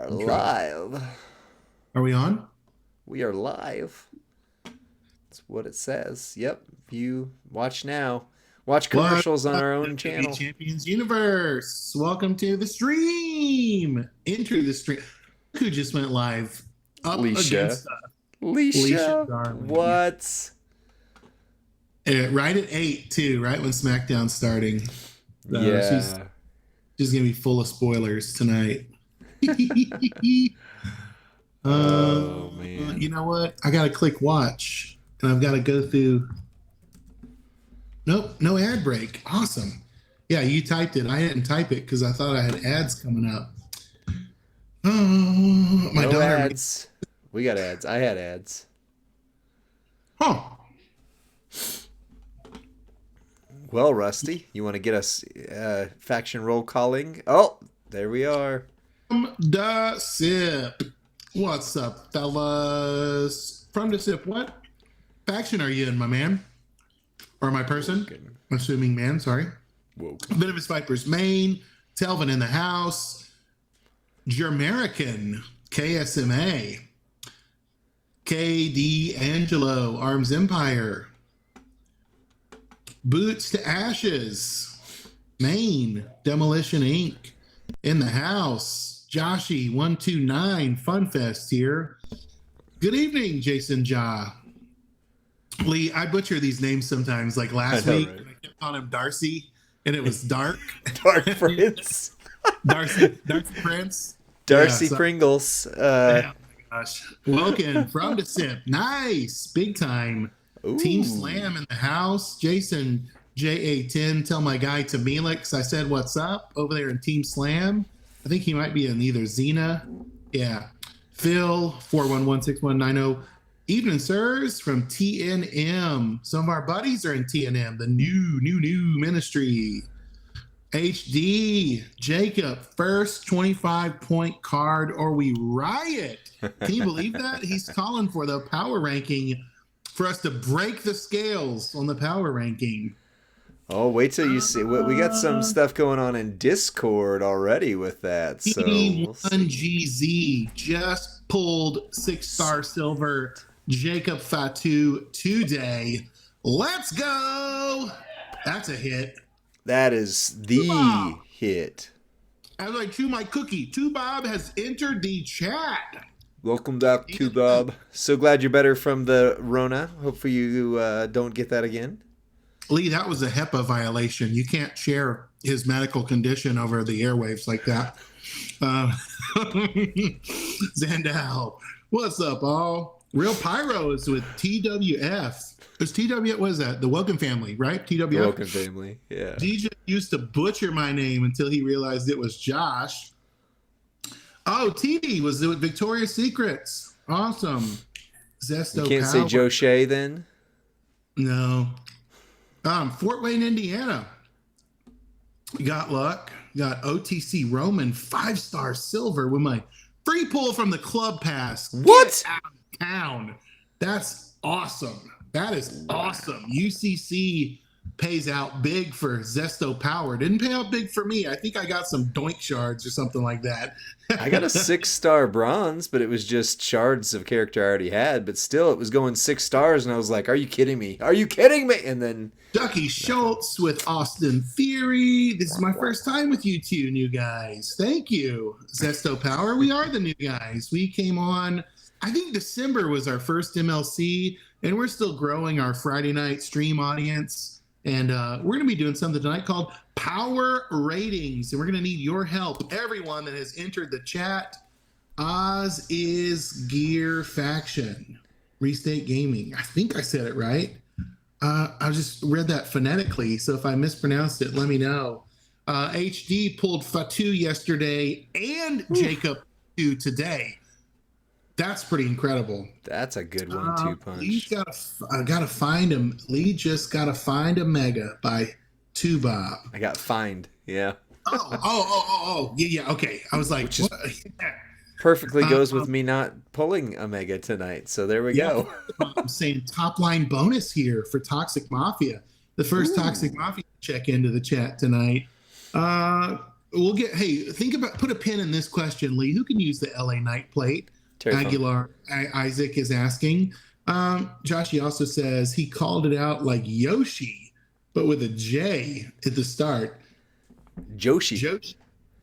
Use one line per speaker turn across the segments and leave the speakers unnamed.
Are
Intro.
live.
Are we on?
We are live. That's what it says. Yep. View. Watch now. Watch
What
commercials on
up,
our own
WWE
channel.
Champions Universe? Welcome to the stream. Enter the stream. Who just went live? Up
Leisha.
against Alicia
Leisha.
Darling.
What?
Right at 8 too. Right when SmackDown's starting. She's
Yeah.
gonna be full of spoilers tonight.
Oh man.
You know what? I gotta click watch, and I've got to go through. Nope, no ad break. Awesome. Yeah, you typed it. I didn't type it because I thought I had ads coming up. Oh, my
No
daughter.
ads. We got ads. I had ads.
Huh.
Well, Rusty, you want to get us faction roll calling? Oh, there we are.
From the sip. What's up, fellas? From the sip. What faction are you in, my man? Or my person?
Woken.
Assuming man, sorry.
Woken.
Venomous Vipers Main. Telvin in the house. Jermerican. KSMA. KD Angelo. Arms Empire. Boots to Ashes. Maine. Demolition Inc. In the house. Joshi129 Funfest here. Good evening, Jason Ja. Lee, I butcher these names sometimes. Like last
I know,
week,
right?
I kept calling him Darcy, and it was Dark.
Dark Prince.
Darcy Prince.
Darcy
Yeah, so-
Pringles.
Oh my gosh. Welcome from the sip. Nice. Big time. Team
Ooh.
Slam in the house. Jason JA10, tell my guy Tamilix I said what's up over there in Team Slam. I think he might be in either Xena. Yeah. Phil 4116190. Evening, sirs, from TNM. Some of our buddies are in TNM, the new ministry. HD Jacob, first 25-point card or we riot. Can you believe that? He's calling for the power ranking for us to break the scales on the power ranking.
Oh, wait till you see. We got some stuff going on in Discord already with that. So we'll see.
PD1GZ just pulled 6-star silver Jacob Fatu today. Let's go. That's a hit.
That is the
Bob.
hit.
As I chew my cookie, Two Bob has entered the chat.
Welcome back to Bob. So glad you're better from the Rona. Hopefully you don't get that again.
Lee, that was a HEPA violation. You can't share his medical condition over the airwaves like that. Zandal, what's up, all? Real Pyro is with TWF. Is TWF, what is that? The Welcome family, right? TWF?
The Welcome family, yeah.
DJ used to butcher my name until he realized it was Josh. Oh, TD was with Victoria's Secrets. Awesome. Zesto
You can't say
Power.
Joe Shea then?
No. Fort Wayne, Indiana. Got luck. Got OTC Roman 5-star silver with my free pull from the club pass.
What?
Get out of town. That's awesome. That is awesome. UCC pays out big for Zesto Power. Didn't pay out big for me. I think I got some doink shards or something like that.
I got a 6-star bronze, but it was just shards of character I already had. But still, it was going 6 stars, and I was like, "Are you kidding me? Are you kidding me?" And then
Ducky Schultz with Austin Theory. This is my first time with you two new guys. Thank you, Zesto Power. We are the new guys. We came on, I think December was our first MLC, and we're still growing our Friday night stream audience. And we're going to be doing something tonight called Power Ratings. And we're going to need your help. Everyone that has entered the chat. Oz is Gear Faction. Restate Gaming. I think I said it right. I just read that phonetically. So if I mispronounced it, let me know. HD pulled Fatu yesterday and Jacob today. That's pretty incredible.
that's a good 1-2
Lee's
punch.
gotta find him. Lee just gotta find a mega by Two Bob.
I got fined. Yeah.
Yeah. Okay. I was like,
Which is-
what?
Perfectly goes with me not pulling Omega tonight. So there we go.
I'm saying top line bonus here for Toxic Mafia. The first Toxic Mafia check into the chat tonight. we'll get. Hey, put a pin in this question, Lee. Who can use the LA Knight plate?
Terrifying.
Aguilar Isaac is asking. Joshi also says he called it out like Yoshi, but with a J at the start.
Joshi.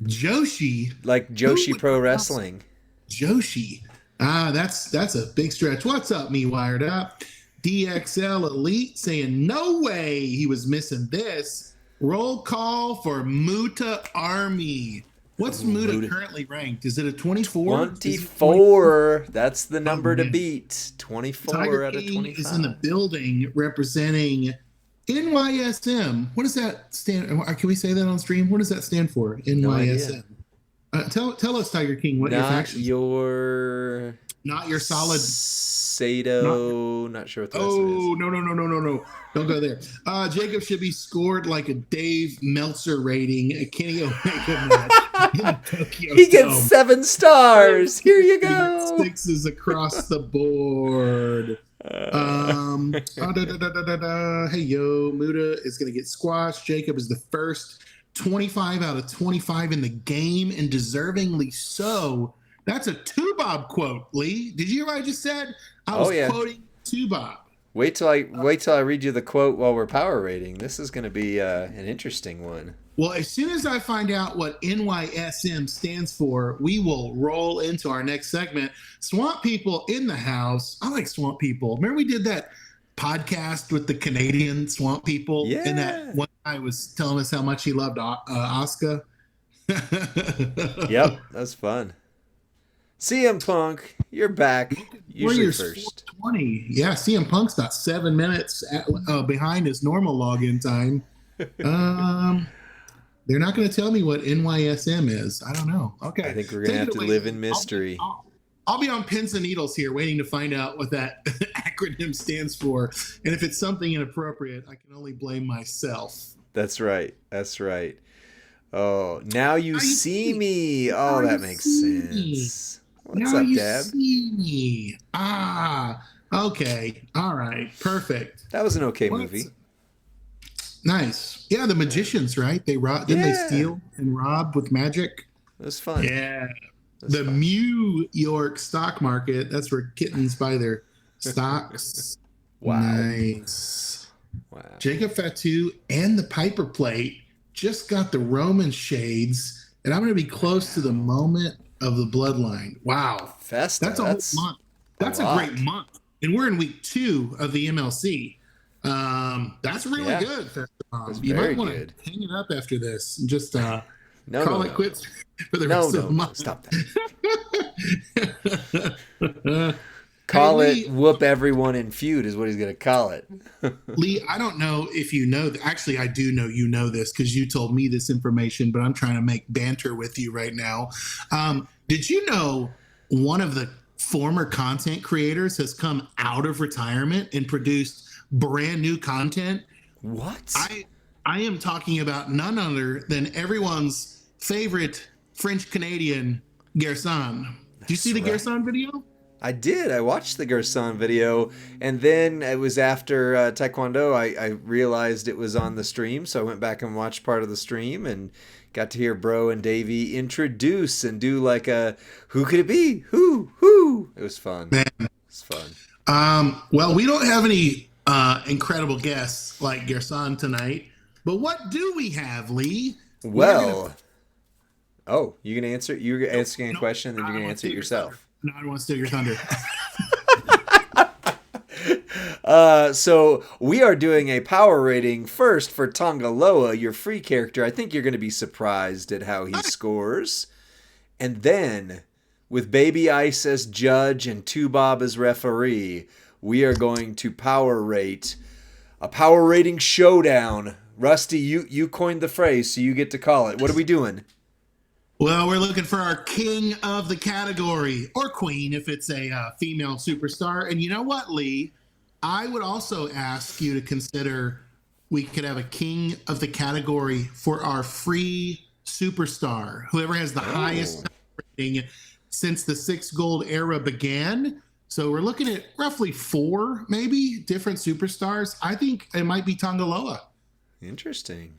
Joshi.
Like Joshi Pro Wrestling.
Joshi. That's a big stretch. What's up, me wired up? DXL Elite saying no way he was missing this. Roll call for Muta Army. What's Muta currently ranked? Is it a 24?
24. That's the number to beat. 24
Tiger
out of
King
25.
is in the building representing NYSM. What does that stand? Can we say that on stream? What does that stand for? NYSM. Tell us, Tiger King, what your faction. Not your solid.
Sato. Not sure what the rest of it is.
No. Don't go there. Jacob should be scored like a Dave Meltzer rating, a Kenny Omega match in Tokyo
He gets 7 stars. Here you go.
6s across the board. Hey, yo, Muta is going to get squashed. Jacob is the first 25 out of 25 in the game, and deservingly so. That's a Tubob quote, Lee. Did you hear what I just said? I was quoting Tubob.
Wait till I read you the quote while we're power rating. This is going to be an interesting one.
Well, as soon as I find out what NYSM stands for, we will roll into our next segment. Swamp People in the house. I like Swamp People. Remember we did that podcast with the Canadian Swamp People?
Yeah.
And that one guy was telling us how much he loved Asuka.
Yep, that's fun. CM Punk, you're back. Usually
Warriors
first.
420. Yeah, CM Punk's about 7 minutes behind his normal login time. They're not going to tell me what NYSM is. I don't know. Okay.
I think we're going to have to live in mystery.
I'll be on pins and needles here waiting to find out what that acronym stands for. And if it's something inappropriate, I can only blame myself.
That's right. Oh, now you see me. Oh, that makes sense. What's up, Deb?
See me. Okay. All right. Perfect.
That was an okay movie.
Nice. Yeah, the magicians, right? Didn't they steal and rob with magic?
It was fun.
Yeah. The New York stock market, that's where kittens buy their stocks.
Wow.
Nice.
Wow.
Jacob Fatu and the Piper Plate just got the Roman shades, and I'm going to be close to the moment of the bloodline. Wow.
Festa.
That's a whole month. That's a great month. And we're in week 2 of the MLC. That's really good. You might want to hang it up after this and just call it quits for the rest of the month.
Stop that. Call it whoop everyone in feud is what he's going to call it.
Lee, I don't know if you know. Actually, I do know you know this because you told me this information, but I'm trying to make banter with you right now. Did you know one of the former content creators has come out of retirement and produced brand new content?
What?
I am talking about none other than everyone's favorite French Canadian, Gerson. Did you see the Gerson video?
I did. I watched the Gerson video, and then it was after Taekwondo. I realized it was on the stream, so I went back and watched part of the stream and got to hear Bro and Davey introduce and do like a who could it be? Who? It was fun.
Man.
It was fun.
Well, we don't have any incredible guests like Gerson tonight, but what do we have, Lee?
Well, you're gonna answer. You're asking a question, and then you're gonna answer it yourself.
No, I don't want to steal your thunder.
So we are doing a power rating first for Tongaloa, your free character. I think you're going to be surprised at how he scores. And then, with Baby Ice as judge and Tubob as referee, we are going to power rate a power rating showdown. Rusty, you coined the phrase, so you get to call it. What are we doing?
Well, we're looking for our king of the category, or queen if it's a female superstar. And you know what, Lee? I would also ask you to consider we could have a king of the category for our free superstar. Whoever has the highest rating since the 6 gold era began. So we're looking at roughly 4, maybe, different superstars. I think it might be Tongaloa.
Interesting.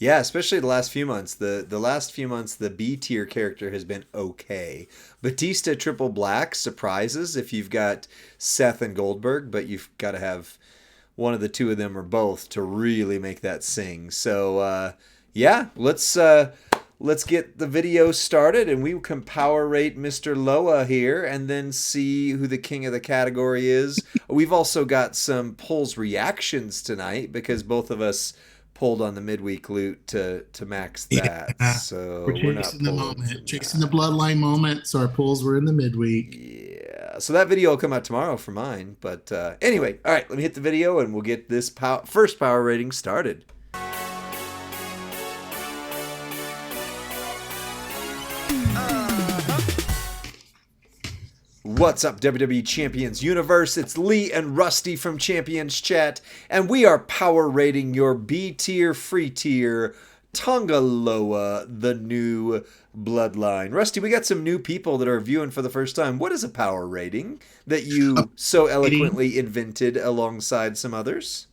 Yeah, especially the last few months. The last few months, the B tier character has been okay. Batista triple black surprises if you've got Seth and Goldberg, but you've got to have one of the two of them or both to really make that sing. So yeah, let's get the video started, and we can power rate Mr. Loa here, and then see who the king of the category is. We've also got some polls reactions tonight because both of us pulled on the midweek loot to max that.
Yeah, we're
So we're not
chasing the
pulling
moment, chasing the
tonight.
bloodline moment. So our pulls were in the midweek.
Yeah, so that video will come out tomorrow for mine. But anyway, all right, let me hit the video and we'll get this first power rating started. What's up, WWE Champions Universe? It's Lee and Rusty from Champions Chat, and we are power rating your B tier, free tier, Tongaloa, the new bloodline. Rusty, we got some new people that are viewing for the first time. What is a power rating that you so eloquently invented alongside some others?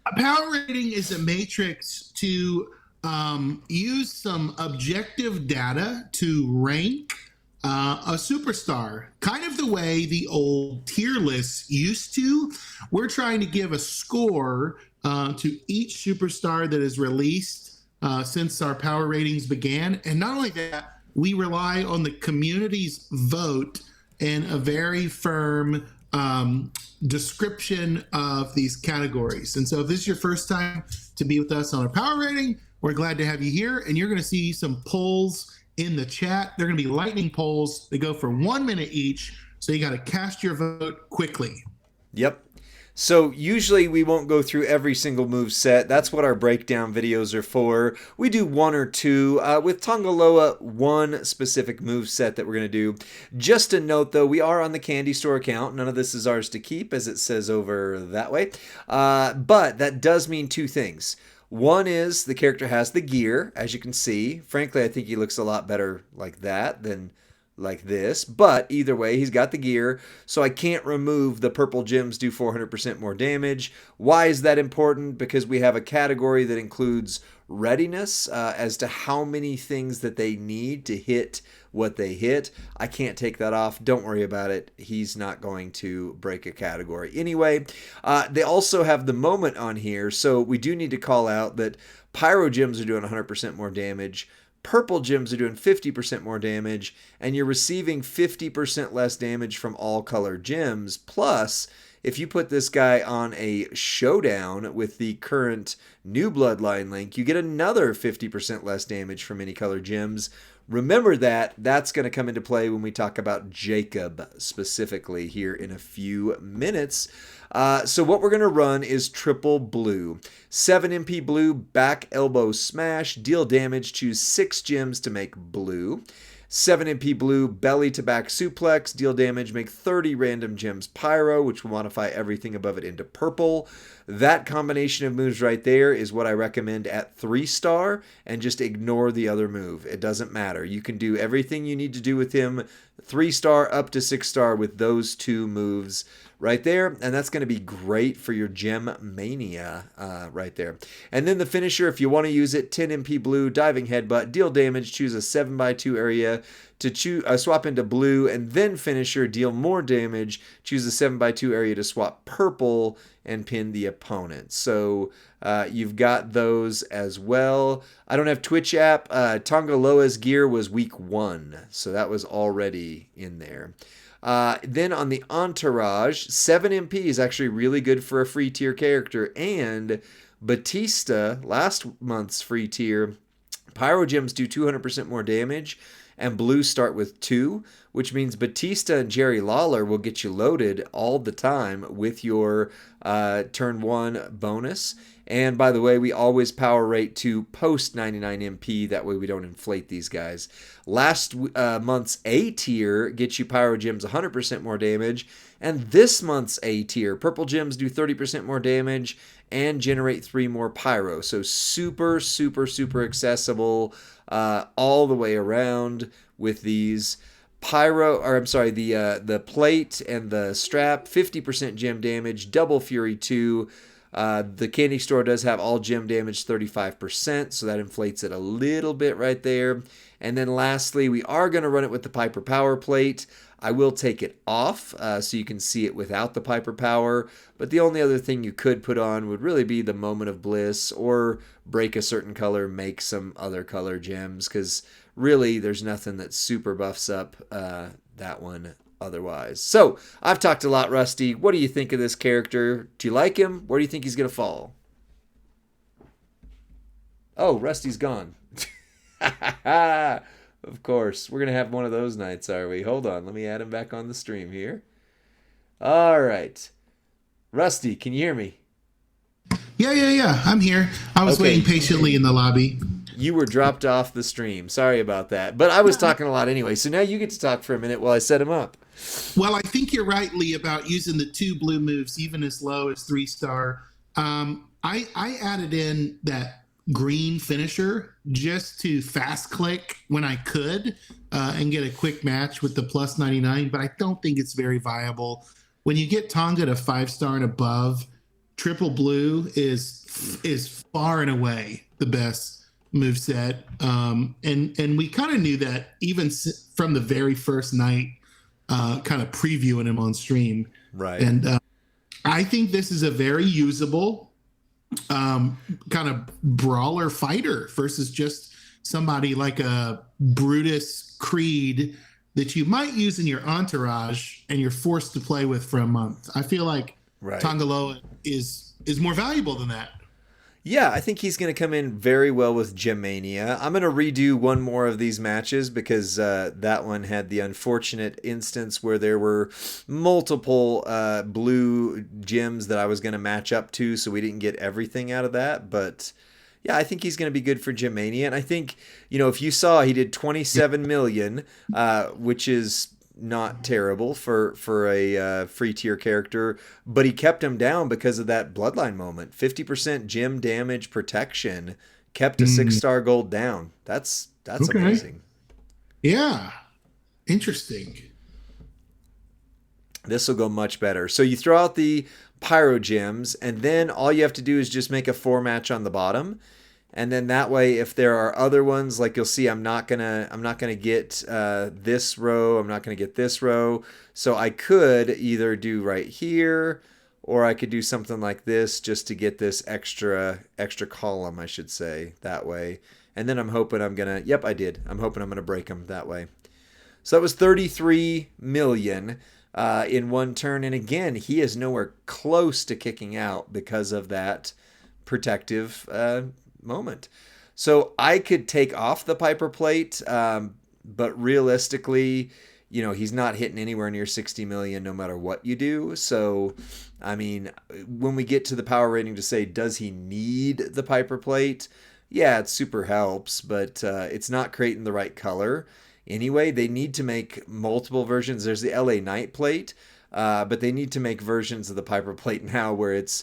A power rating is a matrix to use some objective data to rank a superstar, kind of the way the old tier lists used to. We're trying to give a score to each superstar that is released since our power ratings began. And not only that, we rely on the community's vote and a very firm description of these categories. And so if this is your first time to be with us on our power rating, we're glad to have you here. And you're going to see some polls in the chat. They're going to be lightning polls. They go for 1 minute each. So you got to cast your vote quickly.
Yep. So usually we won't go through every single move set. That's what our breakdown videos are for. We do one or two. With Tongaloa, one specific move set that we're going to do. Just a note though, we are on the Candy Store account. None of this is ours to keep, as it says over that way. But that does mean two things. One is the character has the gear, as you can see. Frankly, I think he looks a lot better like that than like this. But either way, he's got the gear, so I can't remove the purple gems do 400% more damage. Why is that important? Because we have a category that includes readiness as to how many things that they need to hit what they hit. I can't take that off. Don't worry about it. He's not going to break a category. Anyway, they also have the moment on here, so we do need to call out that pyro gems are doing 100% more damage. Purple gems are doing 50% more damage, and you're receiving 50% less damage from all color gems. Plus, if you put this guy on a showdown with the current new bloodline link, you get another 50% less damage from any color gems. Remember that. That's going to come into play when we talk about Jacob specifically here in a few minutes. So what we're going to run is triple blue. 7 MP blue, back elbow smash, deal damage, choose 6 gems to make blue. 7 MP blue, belly to back suplex, deal damage, make 30 random gems pyro, which will modify everything above it into purple. That combination of moves right there is what I recommend at 3-star, and just ignore the other move. It doesn't matter. You can do everything you need to do with him 3-star up to 6-star with those two moves right there, and that's going to be great for your gem mania right there. And then the finisher, if you want to use it, 10 MP blue, diving headbutt, deal damage, choose a 7x2 area to swap into blue, and then finisher, deal more damage, choose a 7x2 area to swap purple and pin the opponent. So you've got those as well. I don't have Twitch app. Tongaloa's gear was week 1, so that was already in there. Then on the entourage, 7 MP is actually really good for a free tier character, and Batista, last month's free tier, pyro gems do 200% more damage, and blue start with 2, which means Batista and Jerry Lawler will get you loaded all the time with your turn 1 bonus. And by the way, we always power rate to post 99 MP. That way we don't inflate these guys. Last month's A tier gets you pyro gems 100% more damage. And this month's A tier, purple gems do 30% more damage and generate 3 more pyro. So super, super, super accessible all the way around with these. The plate and the strap, 50% gem damage, double fury 2, The candy store does have all gem damage 35%, so that inflates it a little bit right there. And then lastly, we are going to run it with the Piper Power Plate. I will take it off so you can see it without the Piper Power, but the only other thing you could put on would really be the Moment of Bliss or break a certain color, make some other color gems, because really there's nothing that super buffs up that one otherwise. So I've talked a lot, Rusty. What do you think of this character? Do you like him? Where do you think he's going to fall? Oh, Rusty's gone. Of course. We're going to have one of those nights, are we? Hold on. Let me add him back on the stream here. All right. Rusty, can you hear me?
Yeah. I'm here. I was waiting patiently in the lobby.
You were dropped off the stream. Sorry about that. But I was talking a lot anyway, so now you get to talk for a minute while I set him up.
Well, I think you're right, Lee, about using the 2 blue moves, even as low as 3-star. I added in that green finisher just to fast click when I could and get a quick match with the plus 99, but I don't think it's very viable. When you get Tonga to 5-star and above, triple blue is far and away the best moveset. And we kind of knew that even from the very first night, kind of previewing him on stream.
Right.
And I think this is a very usable kind of brawler fighter versus just somebody like a Brutus Creed that you might use in your entourage and you're forced to play with for a month. I feel like Tongaloa is more valuable than that.
Yeah, I think he's going to come in very well with Gemmania. I'm going to redo one more of these matches because that one had the unfortunate instance where there were multiple blue gems that I was going to match up to, so we didn't get everything out of that. But yeah, I think he's going to be good for Gemmania. And I think, if you saw, he did 27 million, which is not terrible for a free tier character, but he kept him down because of that bloodline moment. 50% gem damage protection kept a 6-star gold down. That's amazing.
Yeah. Interesting.
This will go much better. So you throw out the pyro gems, and then all you have to do is just make a 4 match on the bottom. And then that way, if there are other ones, like you'll see, I'm not gonna get this row. I'm not gonna get this row. So I could either do right here, or I could do something like this just to get this extra column, I should say, that way. And then I'm hoping I'm gonna. Yep, I did. I'm hoping I'm gonna break them that way. So that was 33 million in one turn. And again, he is nowhere close to kicking out because of that protective moment. So I could take off the Piper Plate, but realistically, he's not hitting anywhere near 60 million no matter what you do. So, I mean, when we get to the power rating to say, does he need the Piper Plate? Yeah, it super helps, but it's not creating the right color. Anyway, they need to make multiple versions. There's the LA Knight Plate, but they need to make versions of the Piper Plate now where it's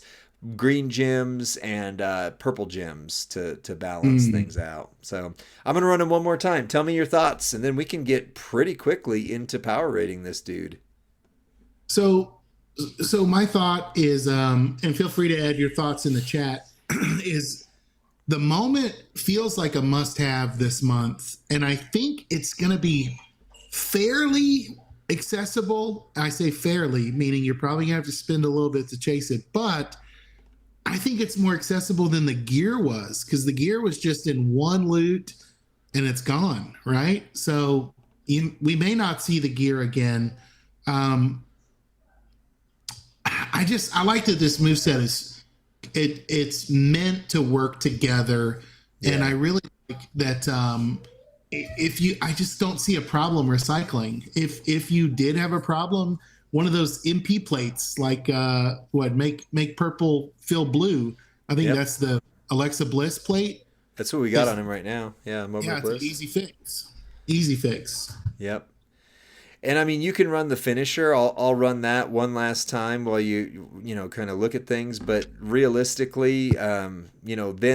green gems and purple gems to balance things out. So I'm going to run him one more time. Tell me your thoughts, and then we can get pretty quickly into power rating this dude.
So my thought is, and feel free to add your thoughts in the chat, is the moment feels like a must-have this month, and I think it's going to be fairly accessible. I say fairly, meaning you're probably going to have to spend a little bit to chase it, but I think it's more accessible than the gear was, because the gear was just in one loot and it's gone, right? So we may not see the gear again. I like that this moveset is it's meant to work together, and I really like that. I just don't see a problem recycling. If you did have a problem, one of those MP plates, like make purple fill blue. I think that's the Alexa Bliss plate.
That's what we got on him right now. Yeah,
Bliss. It's an easy fix. Easy fix.
Yep. And I mean, you can run the finisher. I'll run that one last time while you kind of look at things. But realistically, then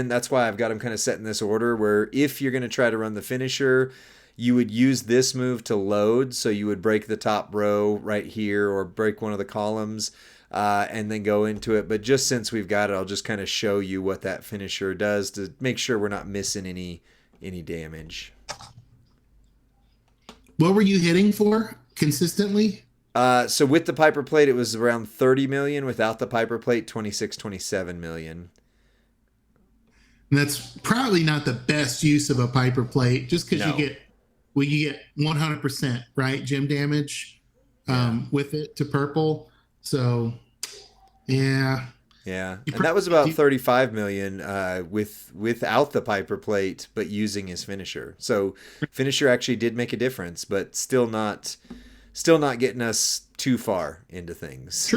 that's why I've got them kind of set in this order. Where if you're going to try to run the finisher, you would use this move to load. So you would break the top row right here or break one of the columns and then go into it. But just since we've got it, I'll just kind of show you what that finisher does to make sure we're not missing any damage.
What were you hitting for consistently?
So with the Piper Plate, it was around 30 million. Without the Piper Plate, 26, 27 million.
And that's probably not the best use of a Piper Plate, just because you get 100%, right? Gem damage with it to purple. So, yeah.
Yeah, and that was about 35 million without the Piper Plate, but using his finisher. So finisher actually did make a difference, but still not getting us too far into things.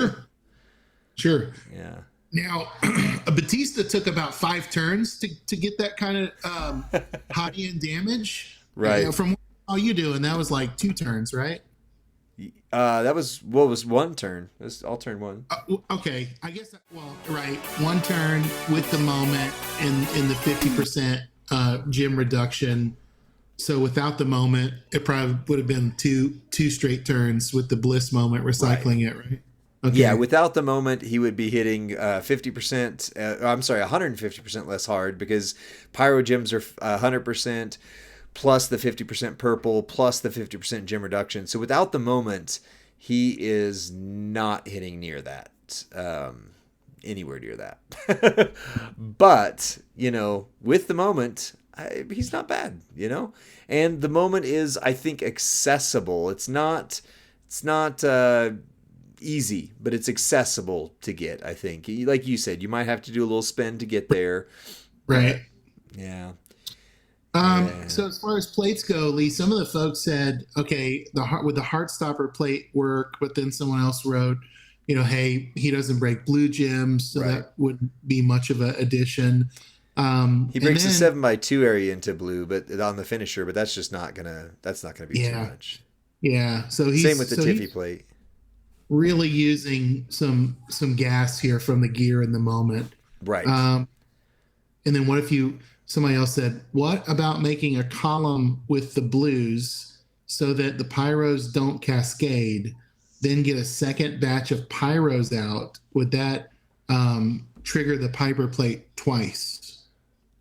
Sure.
Yeah.
Now, Batista took about 5 turns to get that kind of high end damage.
Right.
From what all you doing, that was like 2 turns, right?
That was one turn. I'll turn one.
Okay, I guess. Right, 1 turn with the moment in the 50% gem reduction. So without the moment, it probably would have been two straight turns with the bliss moment recycling it, right? Okay.
Yeah, without the moment, he would be hitting 50%. I'm sorry, 150% less hard because pyro gems are 100%. Plus the 50% purple, plus the 50% gem reduction. So without the moment, he is not hitting near that, anywhere near that. But, with the moment, he's not bad, And the moment is, I think, accessible. It's not easy, but it's accessible to get, I think. Like you said, you might have to do a little spend to get there.
Right.
Yeah.
So as far as plates go, Lee, some of the folks said, okay, would the Heartstopper plate work? But then someone else wrote, hey, he doesn't break blue gems, so that wouldn't be much of an addition.
He breaks the 7x2 area into blue, but on the finisher, but that's just not gonna be too much.
Yeah. So
same with the Tiffy plate.
Really using some gas here from the gear in the moment.
Right.
And then what if somebody else said, what about making a column with the blues so that the pyros don't cascade, then get a second batch of pyros out? Would that trigger the Piper Plate twice?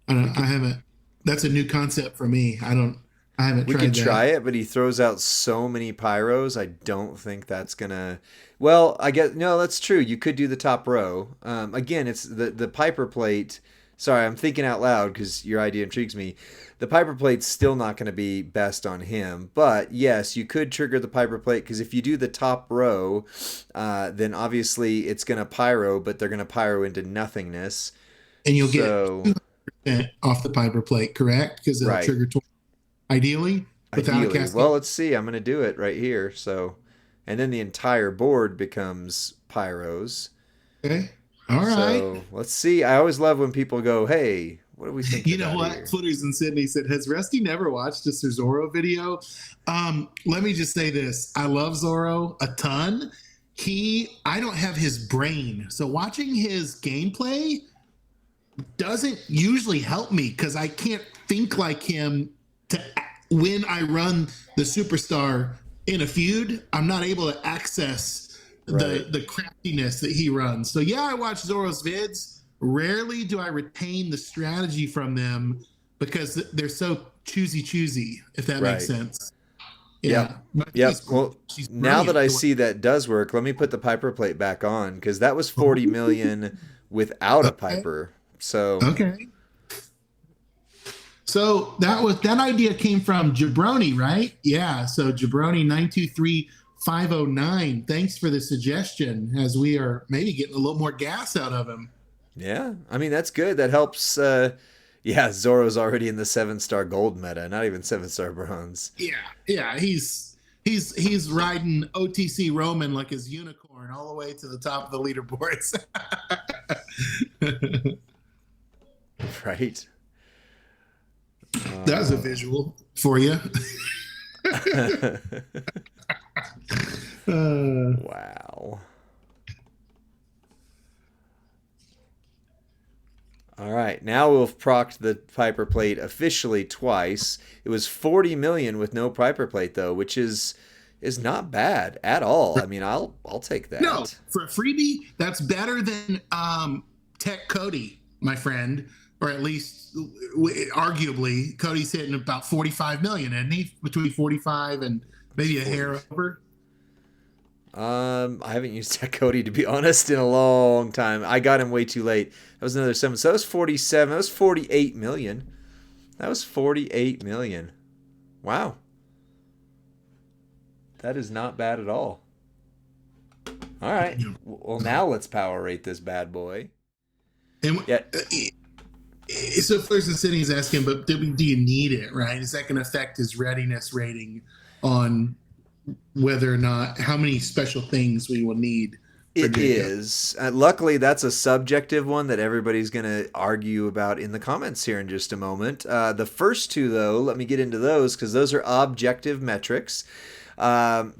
That's a new concept for me. I haven't tried that.
We could try it, but he throws out so many pyros. I don't think that's gonna. Well, I guess no, that's true. You could do the top row. Again, it's the Piper Plate. Sorry, I'm thinking out loud because your idea intrigues me. The Piper Plate's still not going to be best on him, but yes, you could trigger the Piper Plate because if you do the top row, then obviously it's going to pyro, but they're going to pyro into nothingness,
and you'll get 200% off the Piper Plate, correct? Because it'll trigger twice. Ideally, without a cascade.
Well, let's see. I'm going to do it right here. So, and then the entire board becomes pyros.
Okay. All right.
So let's see. I always love when people go, "Hey, what do we think?"
You know what? Here? Footers in Sydney said, "Has Rusty never watched a Zorro video?" Let me just say this: I love Zorro a ton. I don't have his brain, so watching his gameplay doesn't usually help me because I can't think like him. When I run the superstar in a feud, I'm not able to access the craftiness that he runs. So yeah, I watch Zorro's vids. Rarely do I retain the strategy from them because they're so choosy, if that makes sense.
Yeah. Yep. Well, now that I see that does work, let me put the Piper Plate back on because that was 40 million without a Piper. So
okay. So that idea came from Jabroni, right? Yeah. So Jabroni 923509. Thanks for the suggestion, as we are maybe getting a little more gas out of him.
Yeah, I mean that's good. That helps. Zorro's already in the 7-star gold meta, not even 7-star bronze.
Yeah. He's riding OTC Roman like his unicorn all the way to the top of the leaderboards.
Right.
That was a visual for you.
Wow. All right. right, now we've procced the Piper Plate officially twice. It was 40 million with no Piper Plate though, which is not bad at all. I mean, I'll take that.
No, for a freebie, that's better than Tech Cody, my friend, or at least arguably Cody's hitting about 45 million, isn't he? Between 45 and maybe a hair over.
I haven't used Tech Cody, to be honest, in a long time. I got him way too late. That was another 7. So that was 47. That was 48 million. That was 48 million. Wow. That is not bad at all. All right. Well, now let's power rate this bad boy.
And
yeah.
So Flirs and Sydney is asking, but do you need it, right? Is that going to affect his readiness rating on whether or not, how many special things we will need?
It is. Luckily, that's a subjective one that everybody's going to argue about in the comments here in just a moment. The first two, though, let me get into those because those are objective metrics.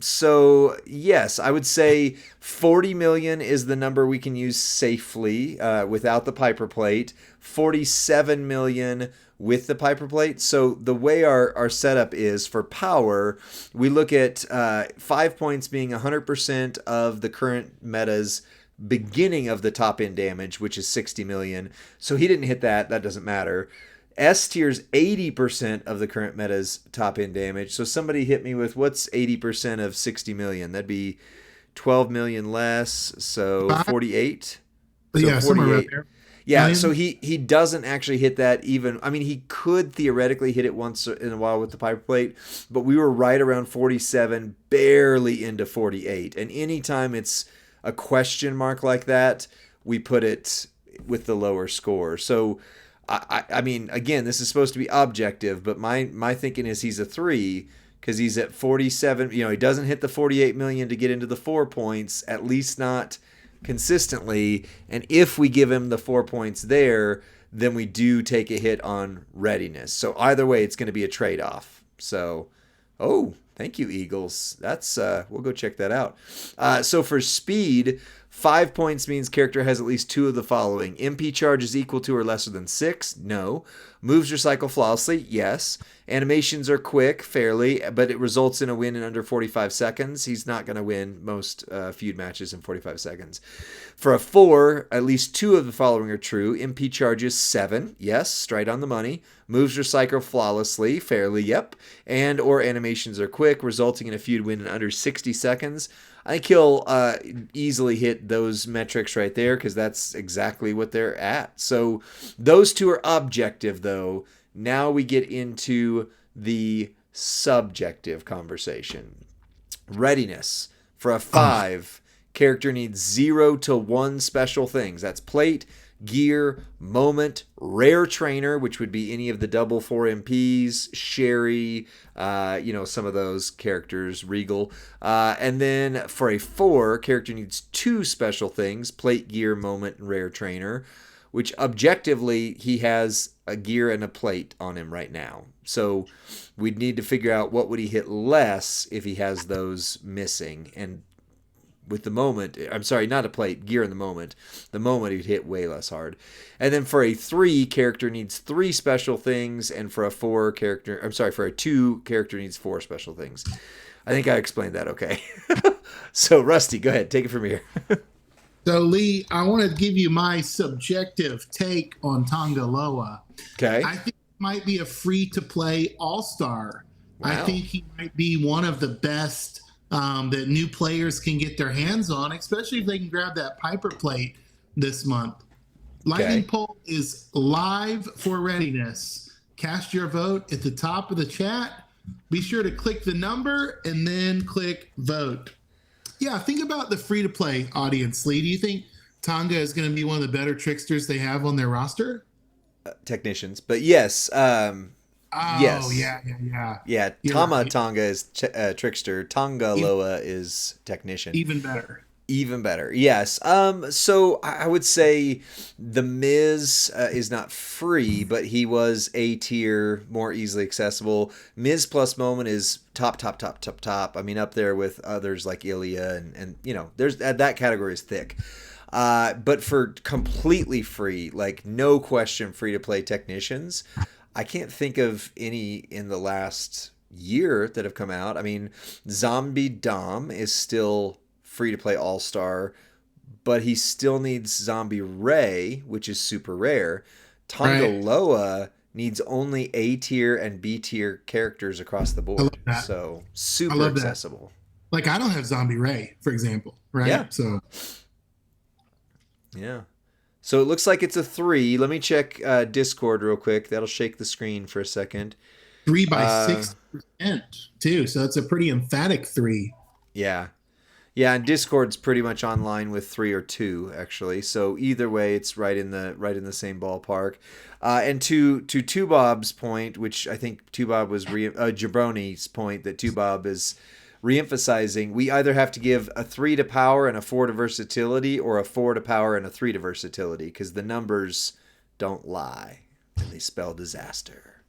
So yes, I would say 40 million is the number we can use safely without the Piper Plate. 47 million with the Piper Plate. So the way our setup is for power, we look at 5 points being 100% of the current meta's beginning of the top end damage, which is 60 million. So he didn't hit that. That doesn't matter. S tier's 80% of the current meta's top end damage. So somebody hit me with what's 80% of 60 million? That'd be 12 million less. So 48.
So yeah,
48.
somewhere right there.
Yeah, so he doesn't actually hit that even. I mean, he could theoretically hit it once in a while with the Piper Plate, but we were right around 47, barely into 48. And anytime it's a question mark like that, we put it with the lower score. So I mean, again, this is supposed to be objective, but my thinking is he's a 3 because he's at 47. You know, he doesn't hit the 48 million to get into the 4 points, at least not consistently. And if we give him the 4 points there, then we do take a hit on readiness. So either way, it's going to be a trade-off. So, thank you, Eagles. That's we'll go check that out. So for speed, 5 points means character has at least 2 of the following. MP charge is equal to or lesser than 6? No. Moves recycle flawlessly? Yes. Animations are quick, fairly, but it results in a win in under 45 seconds. He's not going to win most feud matches in 45 seconds. For a 4, at least 2 of the following are true. MP charge is 7? Yes, straight on the money. Moves recycle flawlessly, fairly, yep. And or animations are quick, resulting in a feud win in under 60 seconds. I think he'll easily hit those metrics right there because that's exactly what they're at. So those two are objective, though. Now we get into the subjective conversation. Readiness. For a 5, character needs 0 to 1 special things. That's plate, gear, moment, rare trainer, which would be any of the double 4 MPs, Sherry, some of those characters, Regal. And then for a 4, character needs 2 special things, plate, gear, moment, and rare trainer, which objectively he has a gear and a plate on him right now. So we'd need to figure out what would he hit less if he has those missing. And with the moment, I'm sorry, not a plate, gear in the moment he'd hit way less hard. And then for a 3, character needs 3 special things, and for a 2, character needs 4 special things. I think I explained that okay. So Rusty, go ahead, take it from here.
So Lee, I want to give you my subjective take on Tongaloa.
Okay.
I think it might be a free-to-play all-star.
Wow.
I think he might be one of the best that new players can get their hands on, especially if they can grab that Piper Plate this month. Lightning Poll is live for readiness. Cast your vote at the top of the chat. Be sure to click the number and then click vote. Yeah, think about the free-to-play audience, Lee. Do you think Tonga is going to be one of the better tricksters they have on their roster?
Technicians, but yes. Yes. Yeah, Tama
right.
Tonga is trickster. Tongaloa is technician.
Even better.
Yes. So I would say the Miz is not free, but he was A tier, more easily accessible. Miz plus Moment is top. I mean, up there with others like Ilya and there's that category is thick. But for completely free, like no question free to play technicians, I can't think of any in the last year that have come out. I mean, Zombie Dom is still free to play All Star, but he still needs Zombie Ray, which is super rare.
Right.
Tongaloa needs only A tier and B tier characters across the
I love
board,
that.
so
I
super
love that.
accessible.
Like I don't have Zombie Ray, for example,
Yeah,
right? So
yeah. So it looks like it's a three. Let me check Discord real quick. That'll shake the screen for a second.
three by
Uh,
6% too. So it's a pretty emphatic three.
yeah, yeah. And Discord's pretty much online with three or two actually. So either way, it's right in the same ballpark. And to Two Bob's point, which I think Two Bob was Jabroni's point that Two Bob is reemphasizing, we either have to give a 3 to power and a 4 to versatility, or a 4 to power and a 3 to versatility, because the numbers don't lie and they spell disaster.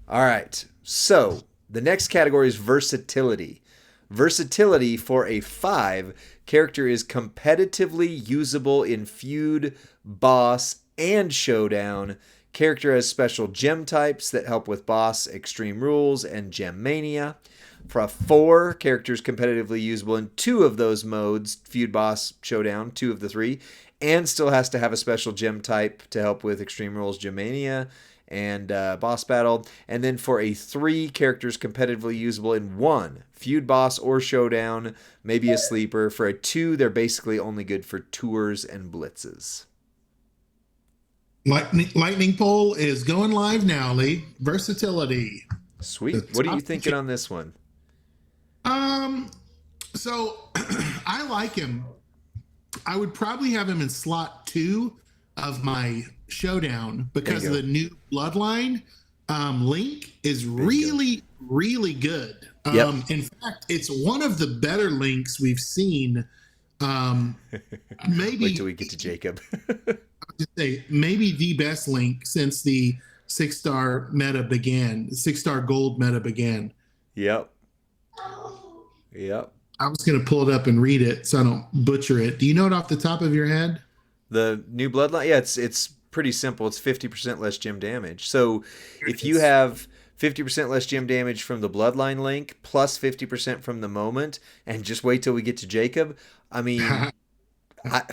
All right, so the next category is versatility. Versatility for a 5, character is competitively usable in feud, boss, and showdown. Character has special gem types that help with boss, extreme rules, and gem mania. For a 4, characters competitively usable in 2 of those modes, feud, boss, showdown, 2 of the 3, and still has to have a special gem type to help with extreme rules, gem mania, and boss battle. And then for a 3, characters competitively usable in 1, feud, boss, or showdown, maybe a sleeper. For a 2, they're basically only good for tours and blitzes.
Lightning Pole is going live now, Lee. Versatility. The
Sweet. What are you
top.
thinking on this one?
Um, so I like him. I would probably have him in slot 2 of my showdown because of
Bingo.
the new bloodline. Link is
Bingo.
really, really good.
Yep.
In fact, it's one of the better links we've seen. Um, maybe
Wait till we get to Jacob.
say maybe the best link since the 6-star meta began, the 6-star gold meta began.
Yep. Yep.
I was going to pull it up and read it so I don't butcher it. Do you know it off the top of your head?
The new bloodline, yeah, it's pretty simple. It's 50% less gem damage. So if you
It's
have 50% less gem damage from the bloodline link plus 50% from the moment, and just wait till we get to Jacob, I mean, I,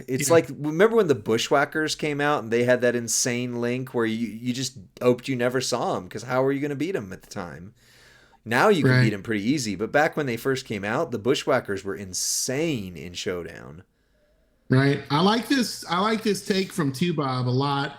it's
Yeah,
like, remember when the Bushwhackers came out and they had that insane link where you just hoped you never saw them, because how were you going to beat them at the time? Now you can beat
right,
them pretty easy, but back when they first came out, the Bushwhackers were insane in Showdown.
right. I like this take from Two Bob a lot.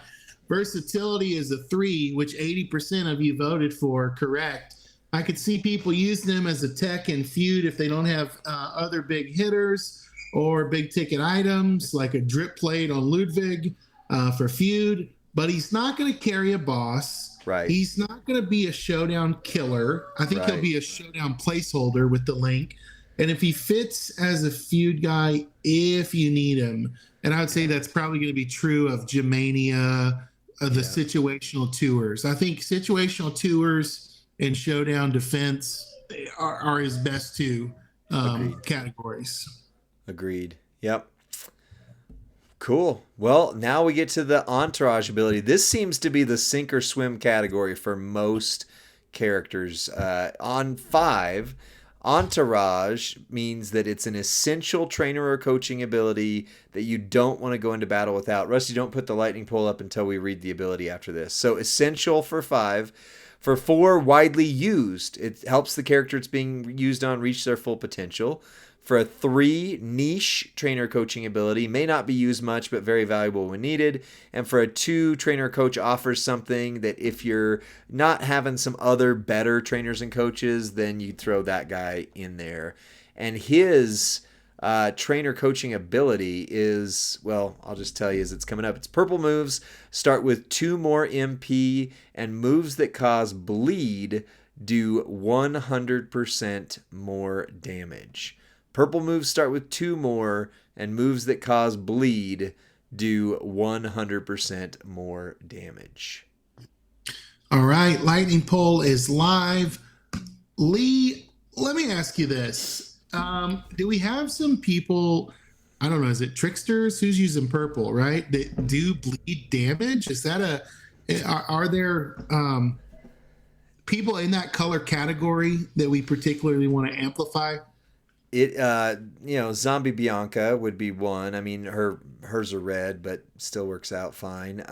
Versatility is a 3, which 80% of you voted for. Correct. I could see people using them as a tech in feud if they don't have other big hitters or big ticket items like a drip plate on Ludwig for feud. But he's not going to carry a boss.
Right,
He's not going to be a showdown killer. I think he'll
right.
be a showdown placeholder with the link. And if he fits as a feud guy, if you need him, and I would say that's probably going to be true of Germania, the
Yeah,
situational tours. I think situational tours and showdown defense are his best 2
agreed.
categories.
Agreed. Yep. Cool. Well, now we get to the entourage ability. This seems to be the sink or swim category for most characters. On 5, entourage means that it's an essential trainer or coaching ability that you don't want to go into battle without. Rusty, don't put the lightning pole up until we read the ability after this. So essential for 5. For 4, widely used. It helps the character it's being used on reach their full potential. For a 3, niche trainer coaching ability. May not be used much, but very valuable when needed. And for a 2, trainer coach offers something that if you're not having some other better trainers and coaches, then you throw that guy in there. And his trainer coaching ability is, well, I'll just tell you as it's coming up. It's purple moves start with 2 more MP, and moves that cause bleed do 100% more damage. Purple moves start with 2 more, and moves that cause bleed do 100% more damage.
All right, lightning pole is live. Lee, let me ask you this. Do we have some people I don't know, is it tricksters? Who's using purple, right? That do bleed damage? Is that are there people in that color category that we particularly want to amplify?
It Zombie Bianca would be one. I mean, hers are red, but still works out fine.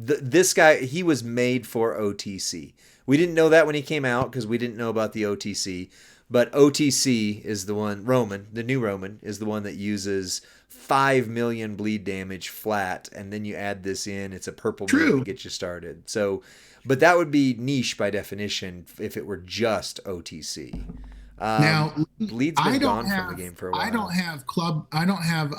This guy, he was made for OTC. We didn't know that when he came out because we didn't know about the OTC. But OTC is the one. Roman, the new Roman, is the one that uses 5 million bleed damage flat, and then you add this in. It's a purple bleed to get you started. So, but that would be niche by definition if it were just OTC.
Now,
Bleed's been gone from the game for a while.
I don't have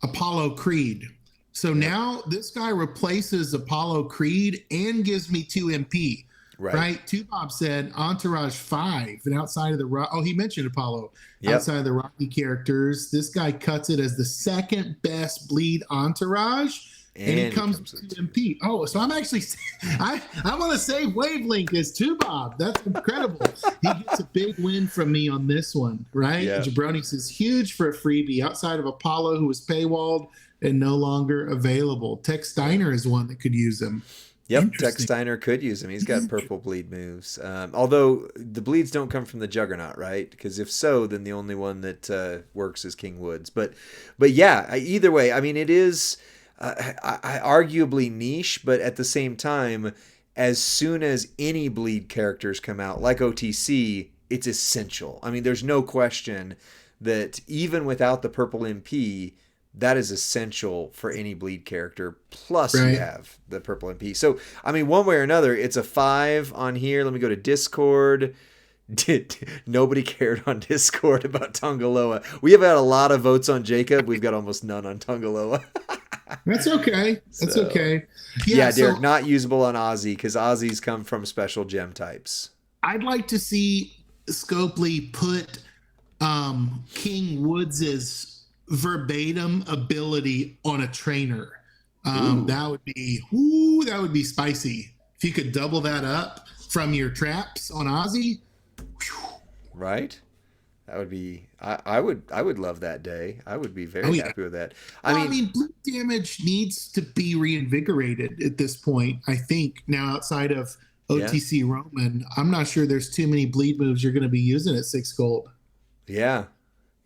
Apollo Creed. So now this guy replaces Apollo Creed and gives me 2 MP. Right. Two Bob said Entourage 5, and outside of the he mentioned Apollo. Yep. Outside of the Rocky characters, this guy cuts it as the second best bleed Entourage. And he comes to MP. Oh, so I'm actually, I want to say Wavelength is 2 Bob. That's incredible. He gets a big win from me on this one, right? Yeah. Jabroni says huge for a freebie outside of Apollo, who was paywalled and no longer available. Tech Steiner is one that could use him.
Yep, Tech Steiner could use him. He's got purple bleed moves. Although the bleeds don't come from the Juggernaut, right? Because if so, then the only one that works is King Woods. But yeah, either way, I mean, it is arguably niche, but at the same time, as soon as any bleed characters come out, like OTC, it's essential. I mean, there's no question that even without the purple MP, that is essential for any bleed character. Plus, you have the purple MP. So, I mean, one way or another, it's a 5 on here. Let me go to Discord. Nobody cared on Discord about Tongaloa. We have had a lot of votes on Jacob. We've got almost none on Tongaloa.
That's okay. That's okay.
Yeah, Derek, not usable on Ozzy because Ozzy's come from special gem types.
I'd like to see Scopely put King Woods's verbatim ability on a trainer. That would be spicy. If you could double that up from your traps on Ozzy.
Right? That would be. I would love that day. I would be very happy with that. I mean,
bleed damage needs to be reinvigorated at this point. I think now outside of OTC Roman, I'm not sure there's too many bleed moves you're going to be using at 6 gold.
Yeah,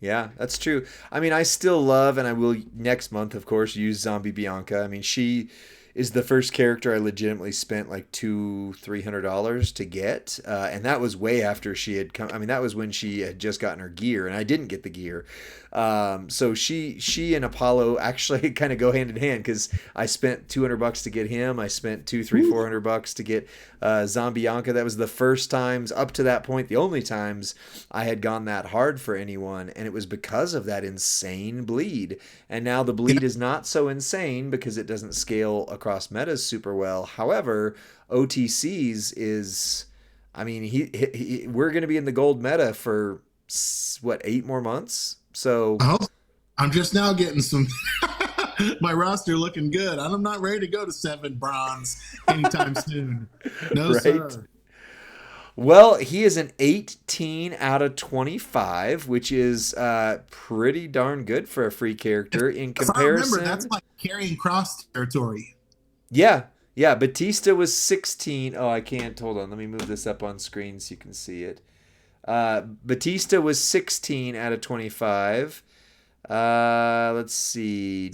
that's true. I mean, I still love, and I will next month, of course, use Zombie Bianca. I mean, she is the first character I legitimately spent like $200-300 to get, and that was way after she had come. I mean, that was when she had just gotten her gear, and I didn't get the gear. So she and Apollo actually kind of go hand in hand because I spent $200 to get him. I spent $400 to get Zombianca. That was the first times up to that point, the only times I had gone that hard for anyone, and it was because of that insane bleed. And now the bleed is not so insane because it doesn't scale across metas super well. However, OTC's is, I mean, we're going to be in the gold meta for what, 8 more months? So
I'm just now getting some my roster looking good. I'm not ready to go to 7 bronze anytime soon. No, sir.
Well, he is an 18 out of 25, which is pretty darn good for a free character. In comparison,
I remember, that's like carrying cross territory.
Yeah. Batista was 16. Oh, I can't. Hold on. Let me move this up on screen so you can see it. Batista was 16 out of 25. Let's see.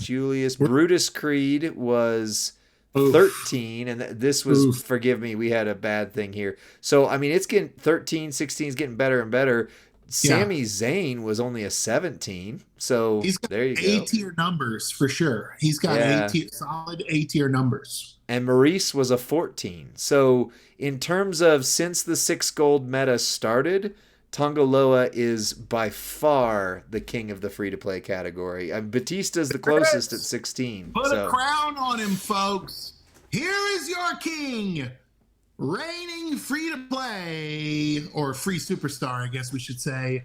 Brutus Creed was 13, and this was, forgive me, we had a bad thing here. So, I mean, it's getting 13, 16 is getting better and better. Sami Zayn was only a 17. So,
he's got
there you go.
A-tier numbers for sure. He's got solid A-tier numbers.
And Maurice was a 14. So, in terms of since the 6 gold meta started, Tongaloa is by far the king of the free-to-play category. Batista's the closest at 16.
Put a crown on him, folks. Here is your king, reigning free-to-play, or free superstar, I guess we should say,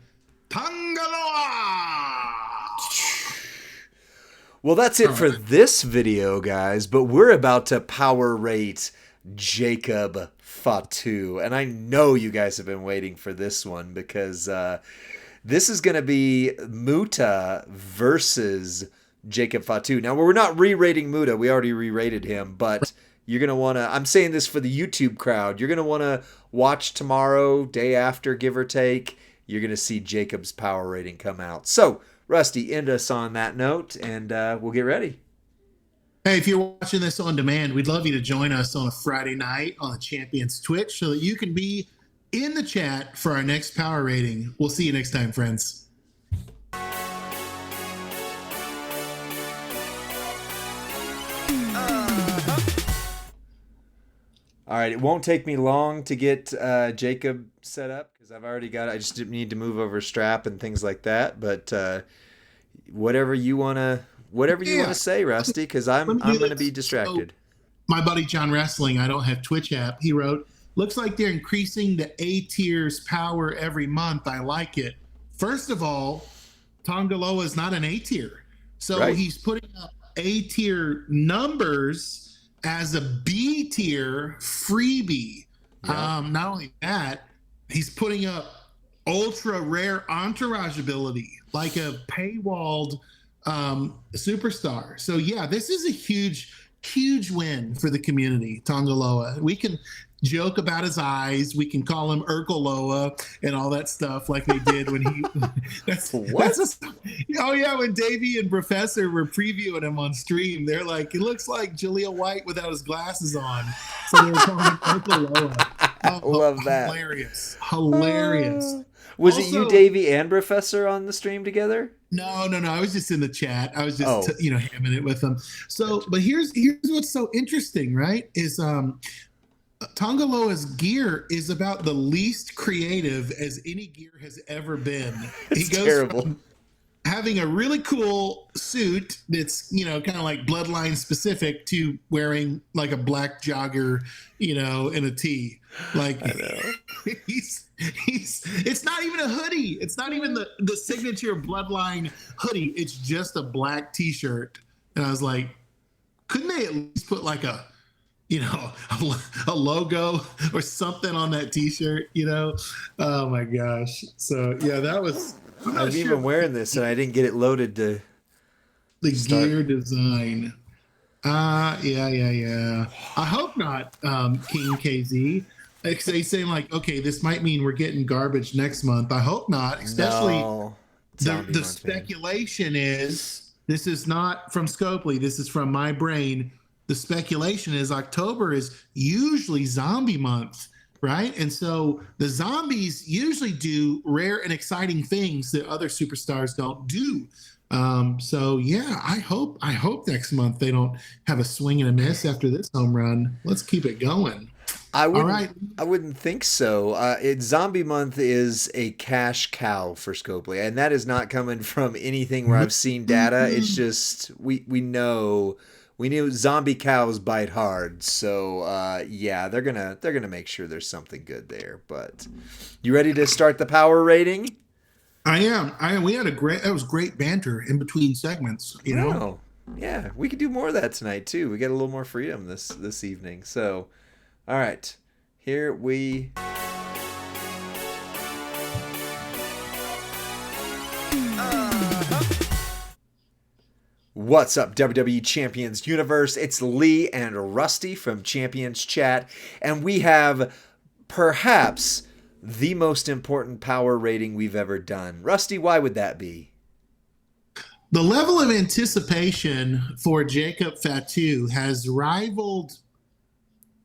Tongaloa!
Well, that's it for this video, guys, but we're about to power rate Jacob Fatu, and I know you guys have been waiting for this one because This is going to be Muta versus Jacob Fatu. Now, we're not re-rating Muta. We already re-rated him, but you're going to want to, I'm saying this for the YouTube crowd, you're going to want to watch tomorrow, day after, give or take. You're going to see Jacob's power rating come out. So, Rusty, end us on that note, and we'll get ready.
Hey, if you're watching this on demand, we'd love you to join us on a Friday night on the Champions Twitch so that you can be in the chat for our next power rating. We'll see you next time, friends.
All right, it won't take me long to get Jacob set up because I've already got it. I just need to move over a strap and things like that. But whatever you want to say, Rusty, because I'm going to be distracted.
So, my buddy John Wrestling, I don't have Twitch app. He wrote, "Looks like they're increasing the A tier's power every month. I like it." First of all, Tongaloa is not an A tier, so he's putting up A tier numbers as a B tier freebie. Yeah. Not only that, he's putting up ultra rare entourage ability, like a paywalled superstar. So yeah, this is a huge win for the community. Tongaloa. We can joke about his eyes. We can call him Urkaloa and all that stuff like they did when he oh yeah, when Davey and Professor were previewing him on stream, they're like, it looks like Jaleel White without his glasses on. So they were calling him Urkaloa.
Love that.
Hilarious.
Was it you, Davey, and Professor on the stream together?
No. I was just in the chat. I was just hamming it with them. So, but here's what's so interesting, right? Is Tongaloa's gear is about the least creative as any gear has ever been.
He goes terrible.
From having a really cool suit that's, kind of like bloodline specific to wearing like a black jogger, in a tee. Like
I know.
it's not even a hoodie. It's not even the signature bloodline hoodie. It's just a black t-shirt. And I was like, couldn't they at least put like a logo or something on that t-shirt, Oh my gosh. So yeah, that was,
I'm even wearing this and I didn't get it loaded to
the gear design. Yeah. I hope not, King KZ. He's saying like, okay, this might mean we're getting garbage next month. I hope not, especially the speculation is, this is not from Scopely, this is from my brain. The speculation is October is usually zombie month, right? And so the zombies usually do rare and exciting things that other superstars don't do. So yeah, I hope next month they don't have a swing and a miss after this home run. Let's keep it going.
I wouldn't think so. Zombie month is a cash cow for Scopely, and that is not coming from anything where I've seen data. It's just we knew zombie cows bite hard, so yeah, they're gonna make sure there's something good there. But you ready to start the power rating?
I am. We had that was great banter in between segments.
Oh, yeah, we could do more of that tonight too. We got a little more freedom this evening. So, all right, here we. What's up, WWE Champions Universe? It's Lee and Rusty from Champions Chat, and we have perhaps the most important power rating we've ever done. Rusty, why would that be?
The level of anticipation for Jacob Fatu has rivaled,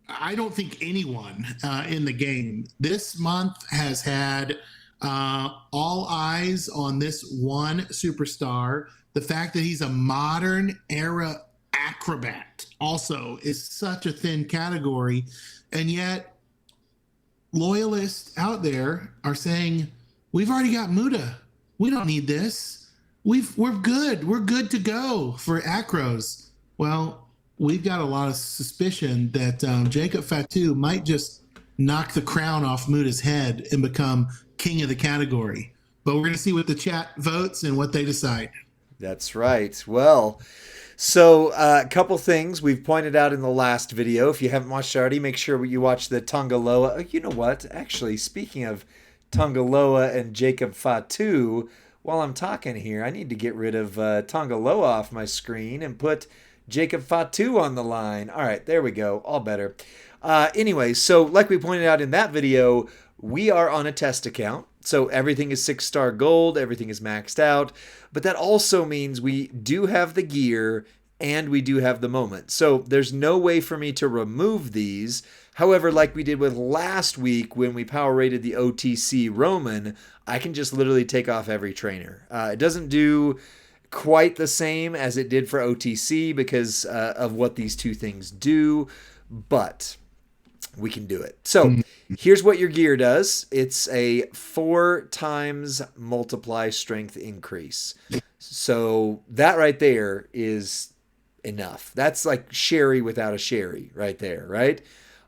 I don't think, anyone in the game. This month has had all eyes on this one superstar. The fact that he's a modern era acrobat also is such a thin category. And yet loyalists out there are saying, we've already got Muta. We don't need this. We're good. We're good to go for acros. Well, we've got a lot of suspicion that Jacob Fatu might just knock the crown off Muta's head and become king of the category. But we're going to see what the chat votes and what they decide.
That's right. Well, so a couple things we've pointed out in the last video. If you haven't watched already, make sure you watch the Tongaloa. You know what? Actually, speaking of Tongaloa and Jacob Fatu. While I'm talking here, I need to get rid of Tongaloa off my screen and put Jacob Fatu on the line. All right, there we go. All better. Anyway, so like we pointed out in that video, we are on a test account. So everything is 6-star gold, everything is maxed out. But that also means we do have the gear and we do have the moment. So there's no way for me to remove these. However, like we did with last week when we power rated the OTC Roman, I can just literally take off every trainer. It doesn't do quite the same as it did for OTC because of what these two things do, but we can do it. So here's what your gear does. It's a 4 times multiply strength increase. So that right there is enough. That's like Sherry without a Sherry right there, right?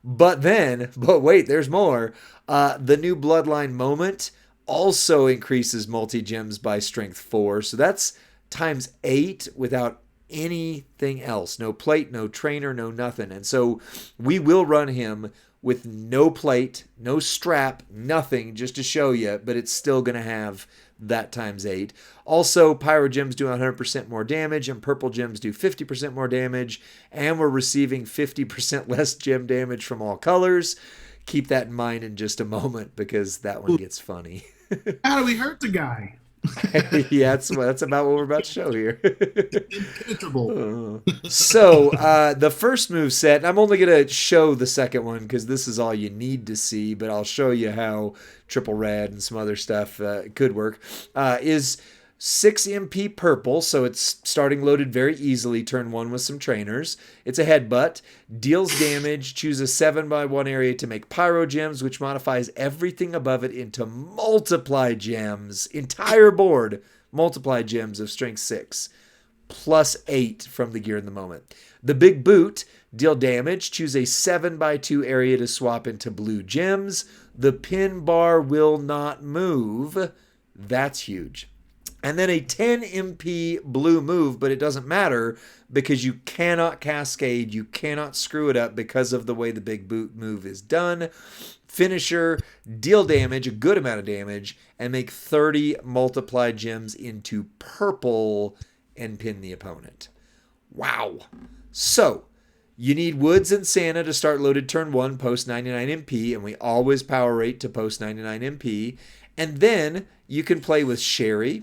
But wait, there's more. The new Bloodline moment also increases multi-gems by strength 4. So that's times 8 without anything else. No plate, no trainer, no nothing. And so we will run him with no plate, no strap, nothing, just to show you, but it's still going to have that times 8. Also, Pyro Gems do 100% more damage, and Purple Gems do 50% more damage, and we're receiving 50% less gem damage from all colors. Keep that in mind in just a moment, because that one gets funny.
How do we hurt the guy?
Yeah, that's about what we're about to show here.
Impenetrable.
So the first move set, and I'm only going to show the second one because this is all you need to see, but I'll show you how triple red and some other stuff could work, is 6 MP purple, so it's starting loaded very easily, turn 1 with some trainers. It's a headbutt, deals damage, choose a 7x1 area to make pyro gems, which modifies everything above it into multiply gems. Entire board, multiply gems of strength 6, plus 8 from the gear in the moment. The big boot, deal damage, choose a 7x2 area to swap into blue gems. The pin bar will not move. That's huge. And then a 10 MP blue move, but it doesn't matter because you cannot cascade, you cannot screw it up because of the way the big boot move is done. Finisher, deal damage, a good amount of damage, and make 30 multiply gems into purple and pin the opponent. Wow. So, you need Woods and Santa to start loaded turn 1 post 99 MP, and we always power rate to post 99 MP. And then you can play with Sherry,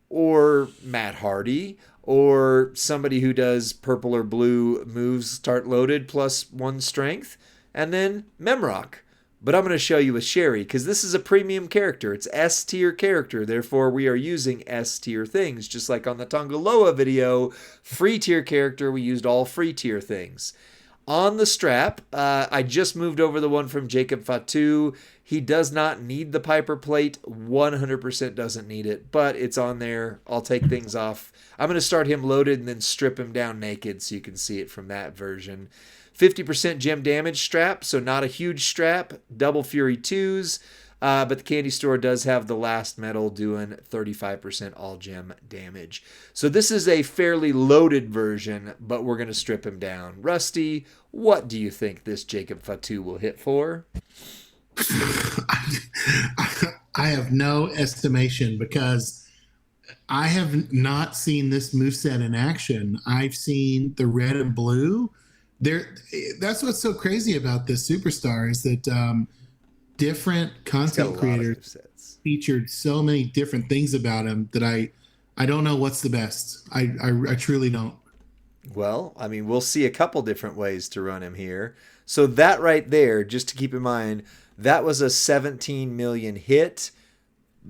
or Matt Hardy, or somebody who does purple or blue moves start loaded plus 1 strength, and then Memrock. But I'm going to show you with Sherry because this is a premium character. It's S tier character, therefore we are using S tier things. Just like on the Tongaloa video, free tier character, we used all free tier things. On the strap, I just moved over the one from Jacob Fatu. He does not need the Piper plate, 100% doesn't need it, but it's on there. I'll take things off. I'm going to start him loaded and then strip him down naked so you can see it from that version. 50% gem damage strap, so not a huge strap. Double Fury 2s, but the candy store does have the last metal doing 35% all gem damage. So this is a fairly loaded version, but we're going to strip him down. Rusty, what do you think this Jacob Fatu will hit for?
I have no estimation because I have not seen this moveset in action. I've seen the red and blue. That's what's so crazy about this superstar is that different content creators featured so many different things about him that I don't know what's the best. I truly don't.
Well, I mean, we'll see a couple different ways to run him here. So that right there, just to keep in mind, that was a 17 million hit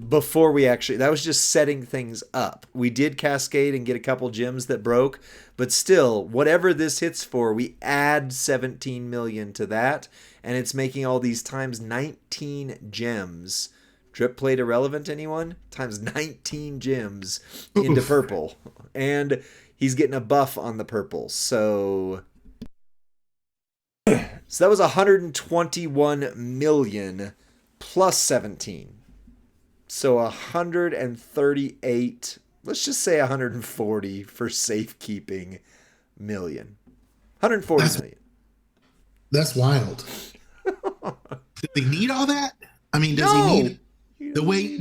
before we actually, that was just setting things up. We did cascade and get a couple gems that broke, but still, whatever this hits for, we add 17 million to that, and it's making all these times 19 gems. Drip plate irrelevant, anyone? Times 19 gems into purple. And he's getting a buff on the purple. So that was 121 million plus 17. So 138, let's just say 140 for safekeeping million. 140 million.
That's wild. Does he need all that? I mean, does he need... the way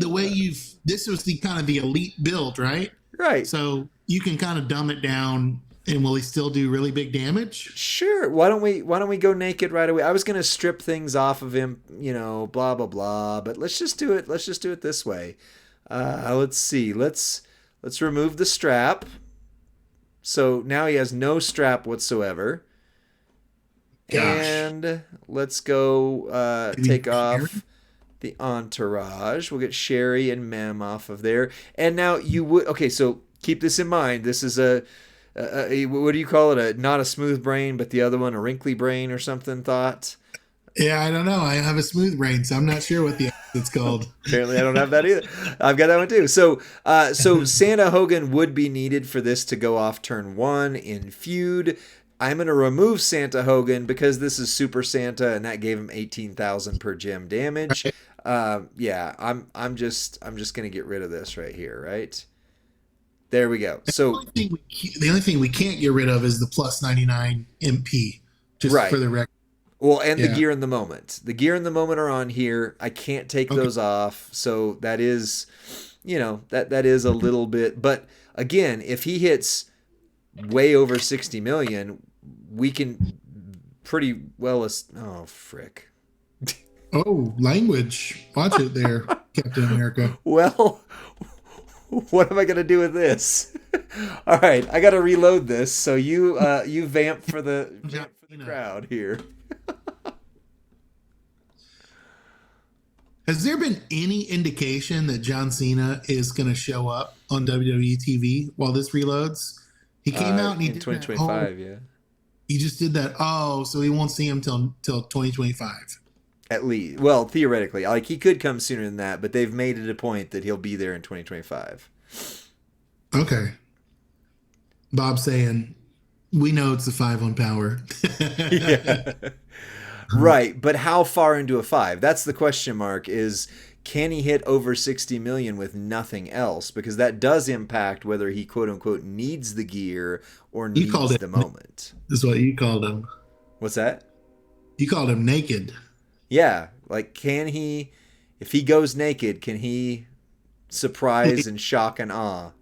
this was the kind of the elite build, right?
Right.
So you can kind of dumb it down, and will he still do really big damage?
Sure. Why don't we go naked right away? I was gonna strip things off of him, blah blah blah. But let's just do it. Let's just do it this way. Let's see. Let's remove the strap. So now he has no strap whatsoever.
Gosh.
And let's go take off the entourage. We'll get Sherry and Mem off of there. And now you would so keep this in mind. This is a what do you call it? Not a smooth brain, but the other one a wrinkly brain or something. Thought.
Yeah, I don't know. I have a smooth brain, so I'm not sure what it's called.
Apparently, I don't have that either. I've got that one too. So Santa Hogan would be needed for this to go off turn 1 in feud. I'm going to remove Santa Hogan because this is Super Santa, and that gave him 18,000 per gem damage. Yeah, I'm just going to get rid of this right here, right? There we go. So
the only thing we can't get rid of is the plus 99 MP, just
right.
for the record.
Well, and the gear in the moment. The gear in the moment are on here. I can't take those off. So that is, that is a little bit. But again, if he hits way over 60 million, we can pretty well. Oh, frick.
Oh, language. Watch it there, Captain America.
Well, what am I going to do with this? All right, I got to reload this. So you vamp for the crowd here.
Has there been any indication that John Cena is going to show up on WWE TV while this reloads? He came out and he
in
did
2025, yeah.
He just did that. Oh, so he won't see him till 2025.
At least, well, theoretically, like he could come sooner than that, but they've made it a point that he'll be there in 2025.
Okay. Bob saying, we know it's a 5 on power.
Yeah. Right, but how far into a 5? That's the question mark, is can he hit over 60 million with nothing else? Because that does impact whether he quote unquote needs the gear or needs the moment.
That's what you called him.
What's that?
You called him naked.
Yeah, like can he, if he goes naked, can he surprise and shock and awe?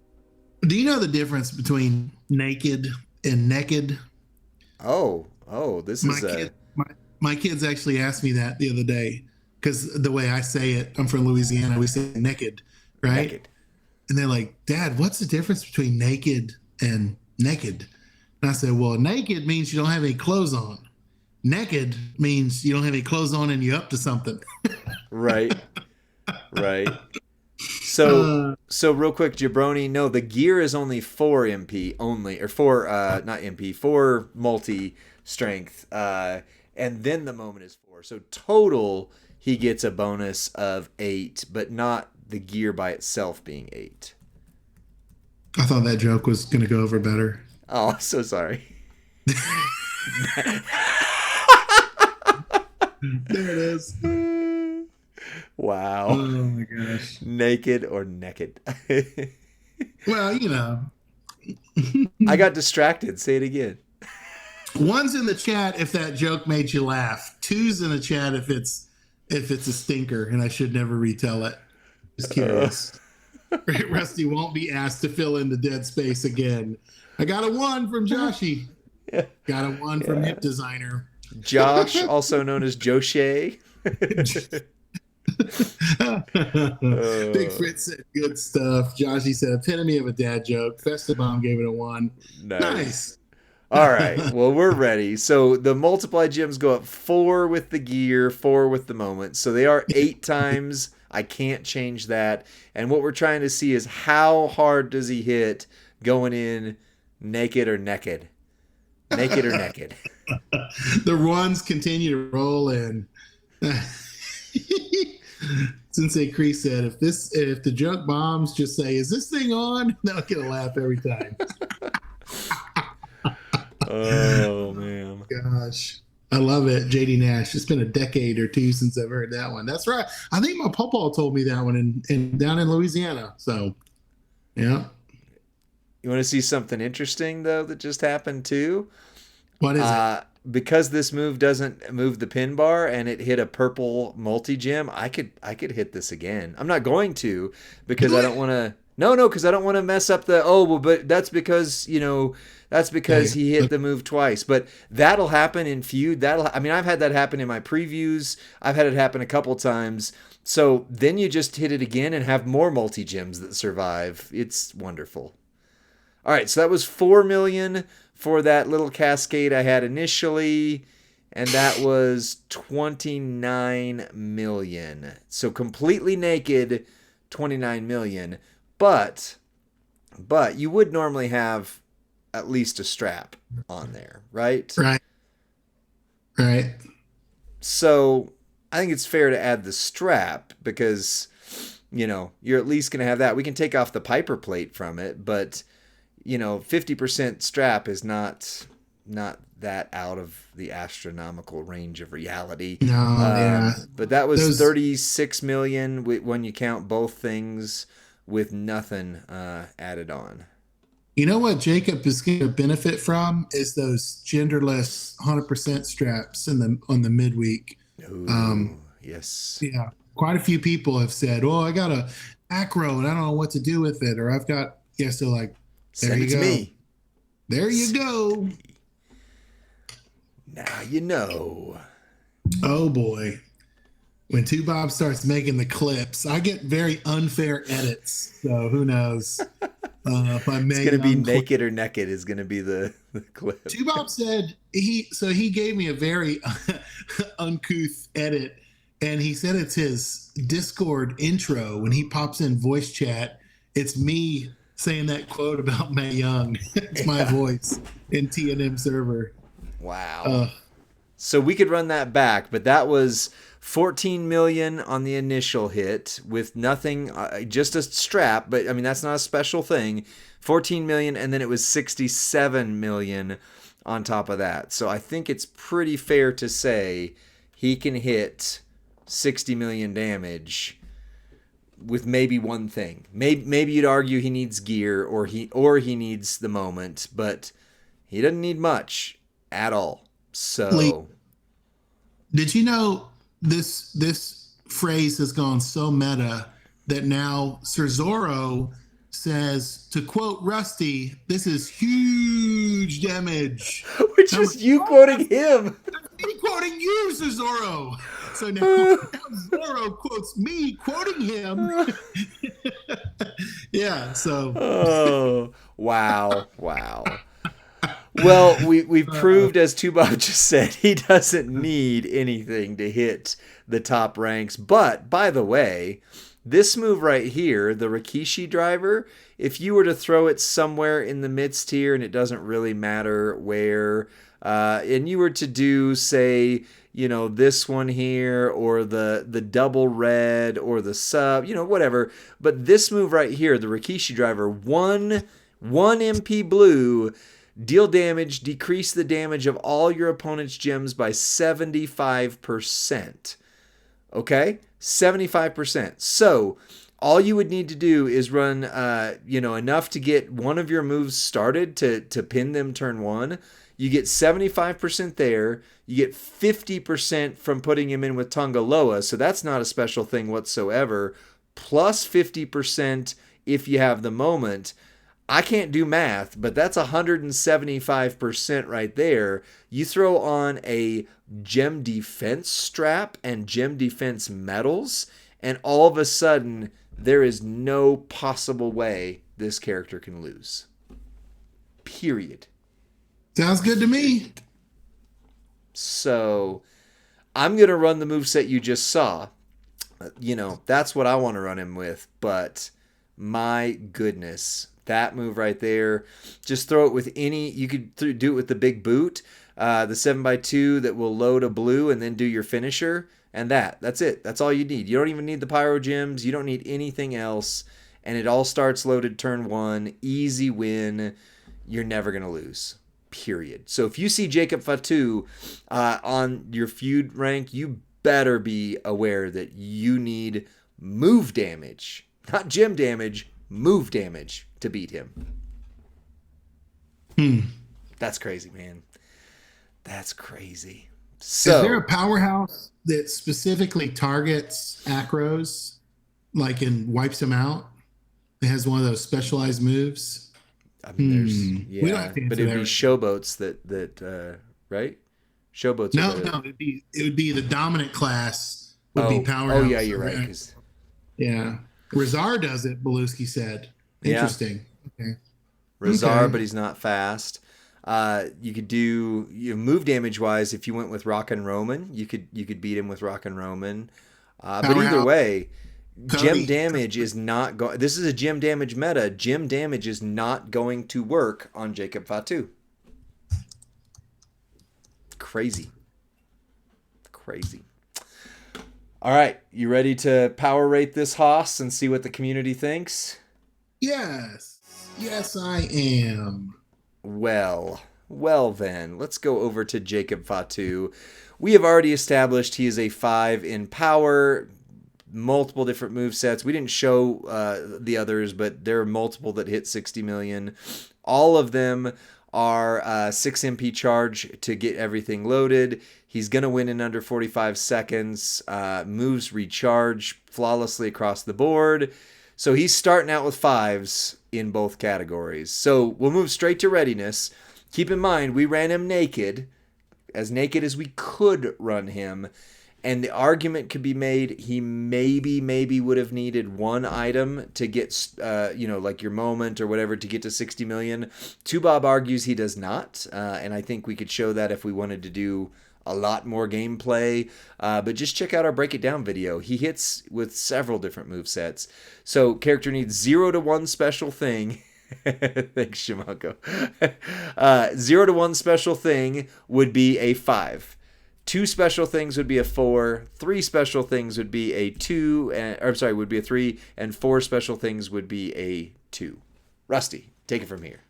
Do you know the difference between naked and naked?
Oh, this is
my kids actually asked me that the other day, because the way I say it, I'm from Louisiana, we say naked, right? Naked. And they're like, Dad, what's the difference between naked and naked? And I said, well, naked means you don't have any clothes on. Naked means you don't have any clothes on and you're up to something.
Right. So real quick, Jabroni, no, the gear is only 4 MP only, or 4, not MP, 4 multi-strength, and then the moment is 4. So total, he gets a bonus of 8, but not the gear by itself being 8.
I thought that joke was going to go over better.
Oh, so sorry.
There it is.
Wow.
Oh my gosh.
Naked or naked?
Well,
I got distracted. Say it again.
1's in the chat if that joke made you laugh. 2's in the chat if it's a stinker and I should never retell it. Just curious. Rusty won't be asked to fill in the dead space again. I got a 1 from Joshy.
Yeah.
Got a 1 from Hip Designer.
Josh, also known as Joshe.
Big Fritz said good stuff. Joshy said epitome of a dad joke. Festabomb gave it a 1. Nice.
All right. Well, we're ready. So the multiply gems go up 4 with the gear, 4 with the moment. So they are 8 times. I can't change that. And what we're trying to see is how hard does he hit going in naked or naked? Naked or naked?
The runs continue to roll in. Sensei Cree said, if the joke bombs, just say, is this thing on? They'll get a laugh every time.
Oh, man.
Gosh. I love it. JD Nash. It's been a decade or 2 since I've heard that one. That's right. I think my pawpaw told me that one down in Louisiana. So, yeah.
You want to see something interesting, though, that just happened, too?
What is it?
because this move doesn't move the pin bar and it hit a purple multi-gem, I could hit this again. I'm not going to because I don't want to. No, because I don't want to mess up the. Oh, well, but that's because that's because
Okay.
he hit the move twice. But that'll happen in feud. I mean, I've had that happen in my previews. I've had it happen a couple times. So then you just hit it again and have more multi-gems that survive. It's wonderful. All right, so that was 4 million for that little cascade I had initially, and that was 29 million. So completely naked, 29 million. But you would normally have at least a strap on there, right?
Right. Right.
So I think it's fair to add the strap because you're at least going to have that. We can take off the Piper plate from it, but 50% strap is not that out of the astronomical range of reality.
No, yeah.
But that was
Those
36 million when you count both things with nothing added on.
You know what Jacob is going to benefit from is those genderless 100% straps on the midweek.
Ooh, yes.
Yeah, quite a few people have said, "Oh, I got a acro and I don't know what to do with it," or "I've got." Yeah, so like, there
Send
you
it to
go.
me.
There you go.
Now you know.
Oh boy. When Two Bob starts making the clips, I get very unfair edits. So who knows? If I
It's
may,
gonna be naked or naked is gonna be the clip.
Two Bob said he gave me a very uncouth edit, and he said it's his Discord intro when he pops in voice chat. It's me saying that quote about Mae Young. It's my voice in TNM server.
Wow. So we could run that back, but that was 14 million on the initial hit with nothing, just a strap. But I mean, that's not a special thing. 14 million, and then it was 67 million on top of that. So I think it's pretty fair to say he can hit 60 million damage with maybe one thing. Maybe you'd argue he needs gear or he needs the moment, but he doesn't need much at all. So
did you know this phrase has gone so meta that now Sir Zorro says, to quote Rusty, "This is huge damage."
Which is you quoting him.
Me quoting you, Sir Zorro. So now Zorro quotes me quoting him. Yeah, so.
Oh, wow. Well, we've proved, as Tubob just said, he doesn't need anything to hit the top ranks. But, by the way, this move right here, the Rikishi driver, if you were to throw it somewhere in the midst here, and it doesn't really matter where, and you were to do, say, this one here, or the double red, or the sub, whatever. But this move right here, the Rikishi driver, one MP blue, deal damage, decrease the damage of all your opponent's gems by 75%. Okay? 75%. So, all you would need to do is run, enough to get one of your moves started to pin them turn one. You get 75% there. You get 50% from putting him in with Tonga Loa, so that's not a special thing whatsoever. Plus 50% if you have the moment. I can't do math, but that's 175% right there. You throw on a gem defense strap and gem defense medals, and all of a sudden, there is no possible way this character can lose. Period.
Sounds good to me.
So, I'm going to run the moveset you just saw. That's what I want to run him with, but my goodness. That move right there, just throw it with any, you could do it with the big boot, the 7x2 that will load a blue and then do your finisher, and that's it. That's all you need. You don't even need the pyro gems. You don't need anything else, and it all starts loaded turn one. Easy win. You're never going to lose, period. So if you see Jacob Fatu on your feud rank, you better be aware that you need move damage, not gem damage, move damage to beat him. That's crazy, man. That's crazy.
Is there a
So,
powerhouse that specifically targets acros, like and wipes them out? It has one of those specialized moves.
I mean, there's
We don't have
yeah,
to
but
answer
it'd
that
be
right now.
showboats right? Showboats are
No,
the
no, it would be the dominant class would be
oh yeah,
powerhouse
you're
over
right.
X.
Because
Yeah. Razar does it, Beluski said.
yeah,
Interesting. Okay.
Razar,
Okay.
but he's not fast. You could do move damage wise. If you went with Rock and Roman, you could beat him with Rock and Roman. But either
Powerhouse
way, gem
Cody.
damage is not going. This is a gem damage meta. Gem damage is not going to work on Jacob Fatu. Crazy, crazy. All right, you ready to power rate this hoss and see what the community thinks?
Yes. Yes, I am.
Well then, let's go over to Jacob Fatu. We have already established he is a 5 in power, multiple different move sets. We didn't show the others, but there are multiple that hit 60 million. All of them are 6 MP charge to get everything loaded. He's going to win in under 45 seconds. Moves recharge flawlessly across the board. So he's starting out with 5s in both categories. So we'll move straight to readiness. Keep in mind, we ran him naked as we could run him. And the argument could be made he maybe would have needed one item to get, like your moment or whatever to get to 60 million. Two Bob argues he does not. And I think we could show that if we wanted to do a lot more gameplay. But just check out our Break It Down video. He hits with several different move sets. So character needs 0 to 1 special thing. Thanks, Shimako. 0 to 1 special thing would be a 5. 2 special things would be a 4. 3 special things would be a 2. Would be a 3. And 4 special things would be a 2. Rusty, take it from here.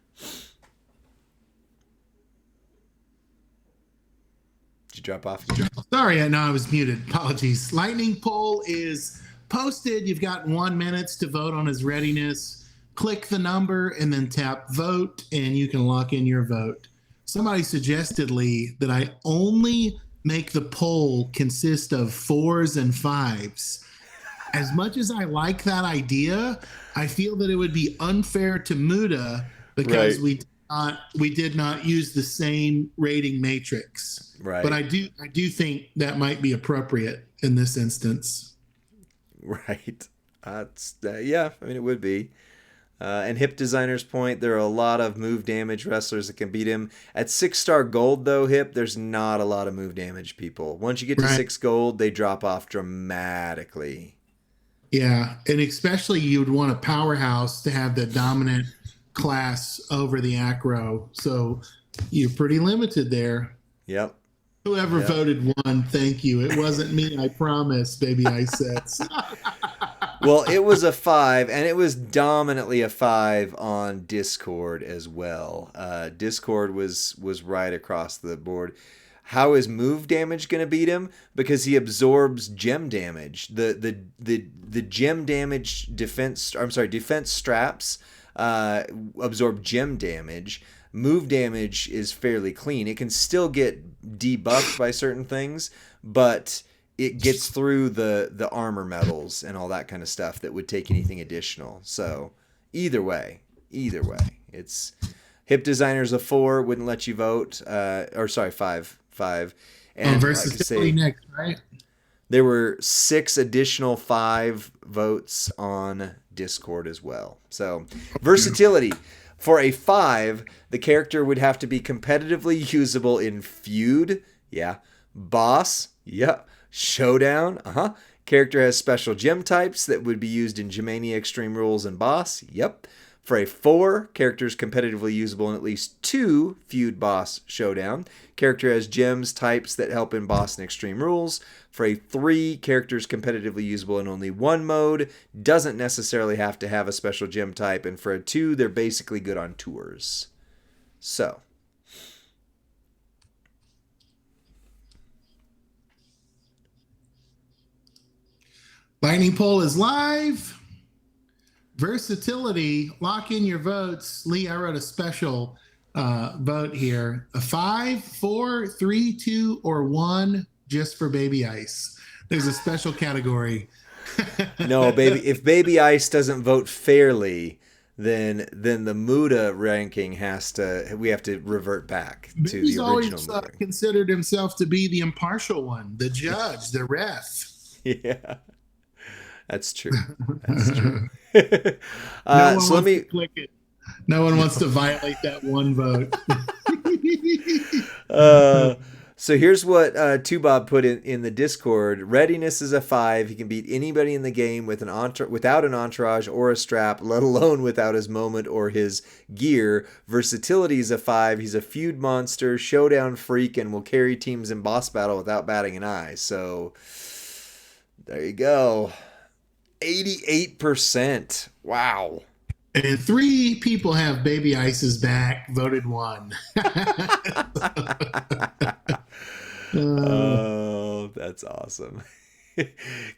Did you drop off?
Sorry, I know I was muted. Apologies. Lightning poll is posted. You've got 1 minute to vote on his readiness. Click the number and then tap vote, and you can lock in your vote. Somebody suggested, Lee, that I only make the poll consist of 4s and 5s. As much as I like that idea, I feel that it would be unfair to Muta because we did not use the same rating matrix.
Right.
But I do think that might be appropriate in this instance.
Right. Yeah, I mean, it would be. And Hip Designer's point, there are a lot of move damage wrestlers that can beat him. At 6-star gold, though, Hip, there's not a lot of move damage people. Once you get to 6 gold, they drop off dramatically.
Yeah, and especially you would want a powerhouse to have the dominant class over the acro. So you're pretty limited there.
Yep.
Whoever voted won, thank you. It wasn't me, I promise, baby ice sets.
Well, it was a 5, and it was dominantly a 5 on Discord as well. Discord was right across the board. How is move damage going to beat him? Because he absorbs gem damage. The gem damage defense straps absorb gem damage. Move damage is fairly clean. It can still get debuffed by certain things, but it gets through the armor metals and all that kind of stuff that would take anything additional. So either way, it's Hip Designer's a 4, wouldn't let you vote. 5. And
versatility next, right?
There were 6 additional 5 votes on Discord as well. So versatility. For a 5, the character would have to be competitively usable in Feud. Yeah. Boss. Yeah. Showdown. Character has special gem types that would be used in Gemania, Extreme Rules, and Boss. Yep. For a 4, character is competitively usable in at least 2 Feud, Boss, Showdown. Character has gems types that help in Boss and Extreme Rules. For a 3, character is competitively usable in only 1 mode. Doesn't necessarily have to have a special gem type. And for a 2, they're basically good on tours. So.
Lightning poll is live. Versatility, lock in your votes. Lee, I wrote a special vote here. A 5, 4, 3, 2, or 1 just for Baby Ice. There's a special category.
No, baby. If Baby Ice doesn't vote fairly, then the Muta ranking we have to revert back to
He's
the original
always
Muta.
considered himself to be the impartial one, the judge, the ref.
Yeah, that's true. That's true.
No one
So let
wants to
me.
click it. No one wants to violate that one vote.
Uh, so here's what Tubob put in the Discord. Readiness is a 5. He can beat anybody in the game with without an entourage or a strap, let alone without his moment or his gear. Versatility is a 5. He's a feud monster, showdown freak, and will carry teams in boss battle without batting an eye. So there you go. 88%. Wow.
And 3 people have Baby Ice's back, voted 1.
Oh, that's awesome.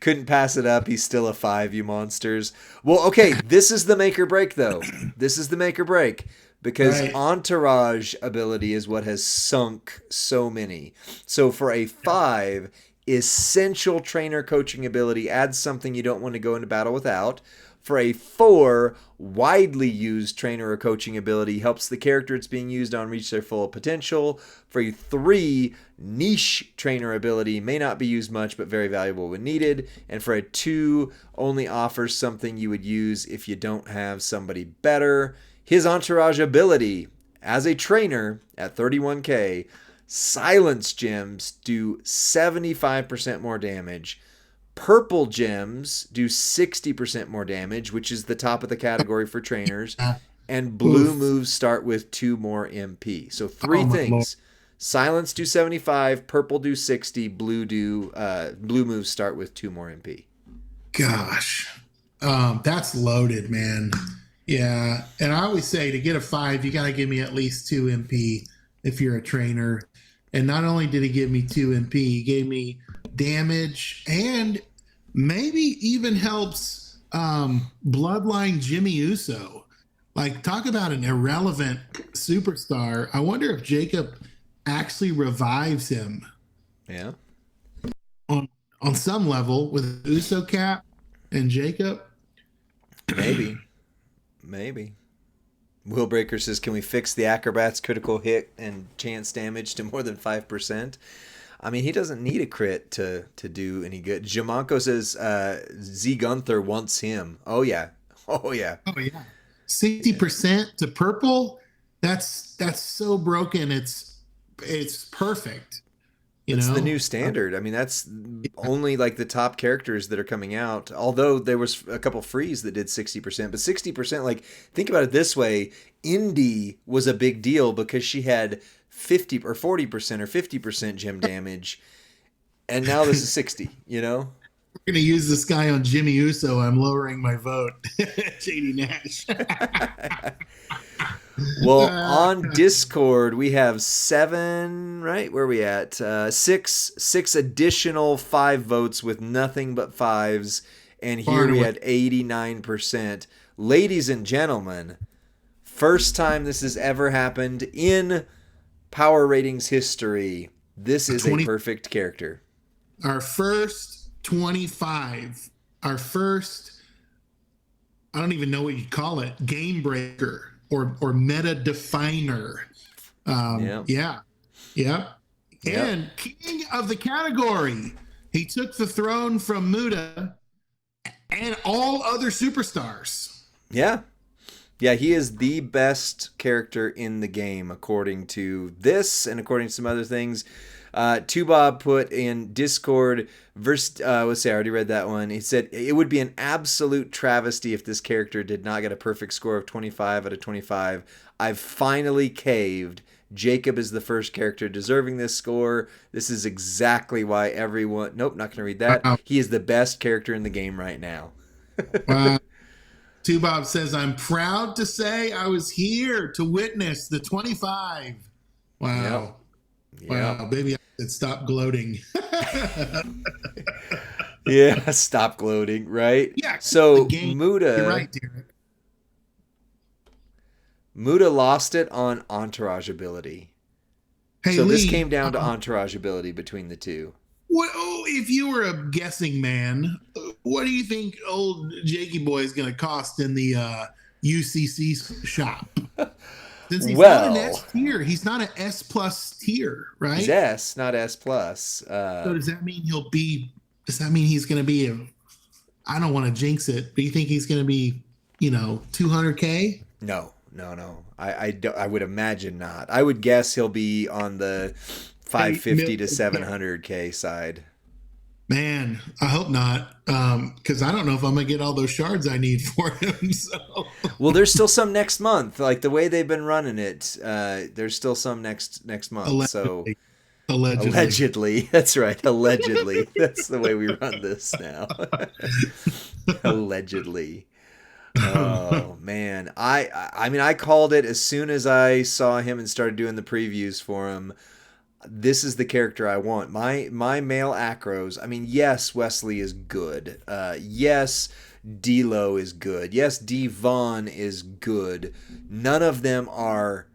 Couldn't pass it up. He's still a 5, you monsters. Well, okay, this is the make or break, though. This is the make or break. Because
Right.
entourage ability is what has sunk so many. So for a 5, essential trainer coaching ability adds something you don't want to go into battle without. For a 4, widely used trainer or coaching ability helps the character it's being used on reach their full potential. For a 3, niche trainer ability may not be used much but very valuable when needed. And for a 2, only offers something you would use if you don't have somebody better. His entourage ability as a trainer at 31k, silence gems do 75% more damage. Purple gems do 60% more damage, which is the top of the category for trainers. And blue moves start with 2 more MP. So 3 things. Lord. Silence do 75, purple do 60, blue moves start with 2 more MP.
Gosh. That's loaded, man. Yeah. And I always say to get a 5, you got to give me at least 2 MP if you're a trainer. And not only did he give me 2 MP, he gave me damage and maybe even helps Bloodline Jimmy Uso. Like, talk about an irrelevant superstar. I wonder if Jacob actually revives him.
Yeah.
On some level with Uso cap and Jacob.
Maybe. Willbreaker says, can we fix the Acrobat's critical hit and chance damage to more than 5%? I mean, he doesn't need a crit to do any good. Jamanko says Z Gunther wants him. Oh, yeah.
60% to purple? That's so broken. It's perfect.
It's the new standard. I mean, that's only like the top characters that are coming out. Although there was a couple frees that did 60%, but 60%, like, think about it this way. Indy was a big deal because she had 50 or 40% or 50% gem damage. And now this is 60, you know?
We're going to use this guy on Jimmy Uso. I'm lowering my vote. JD Nash.
Well, on Discord, we have 7, right? Where are we at? 6 additional 5 votes with nothing but 5s. And here we had 89%. Ladies and gentlemen, first time this has ever happened in Power Ratings history. This is a perfect character.
Our first 25. Our first, I don't even know what you call it, game breaker. Or meta definer. Yeah. And king of the category. He took the throne from Muta and all other superstars.
Yeah. Yeah, he is the best character in the game, according to this and according to some other things. Tubob put in Discord, let's see, I already read that one. He said, it would be an absolute travesty if this character did not get a perfect score of 25 out of 25. I've finally caved. Jacob is the first character deserving this score. This is exactly why everyone... Nope, not going to read that. Wow. He is the best character in the game right now.
Tubob says, I'm proud to say I was here to witness the 25. Wow. Yep. Wow, baby, I said stop gloating.
Yeah, stop gloating, right?
Yeah.
So Muta,
you're right, Derek.
Muta lost it on entourage ability.
Hey,
So
Lee,
this came down to entourage ability between the two.
what? Oh, if you were a guessing man, what do you think old Jakey Boy is going to cost in the UCC shop? Since he's not an
Well,
S tier, he's not an S plus tier,
he's
right?
S, not S plus.
So does that mean he'll be? Does that mean he's going to be a? I don't want to jinx it, but you think he's going to be, 200K?
No. I would imagine not. I would guess he'll be on the 550 to 700K side.
Man, I hope not, because I don't know if I'm gonna get all those shards I need for him. So,
Well, there's still some next month. Like the way they've been running it, there's still some next month.
allegedly,
So
allegedly.
allegedly, that's right. Allegedly, that's the way we run this now. Allegedly. Oh man, I mean, I called it as soon as I saw him and started doing the previews for him. This is the character I want. My male acros. I mean, yes, Wesley is good. Yes, D'Lo is good. Yes, Devon is good. None of them are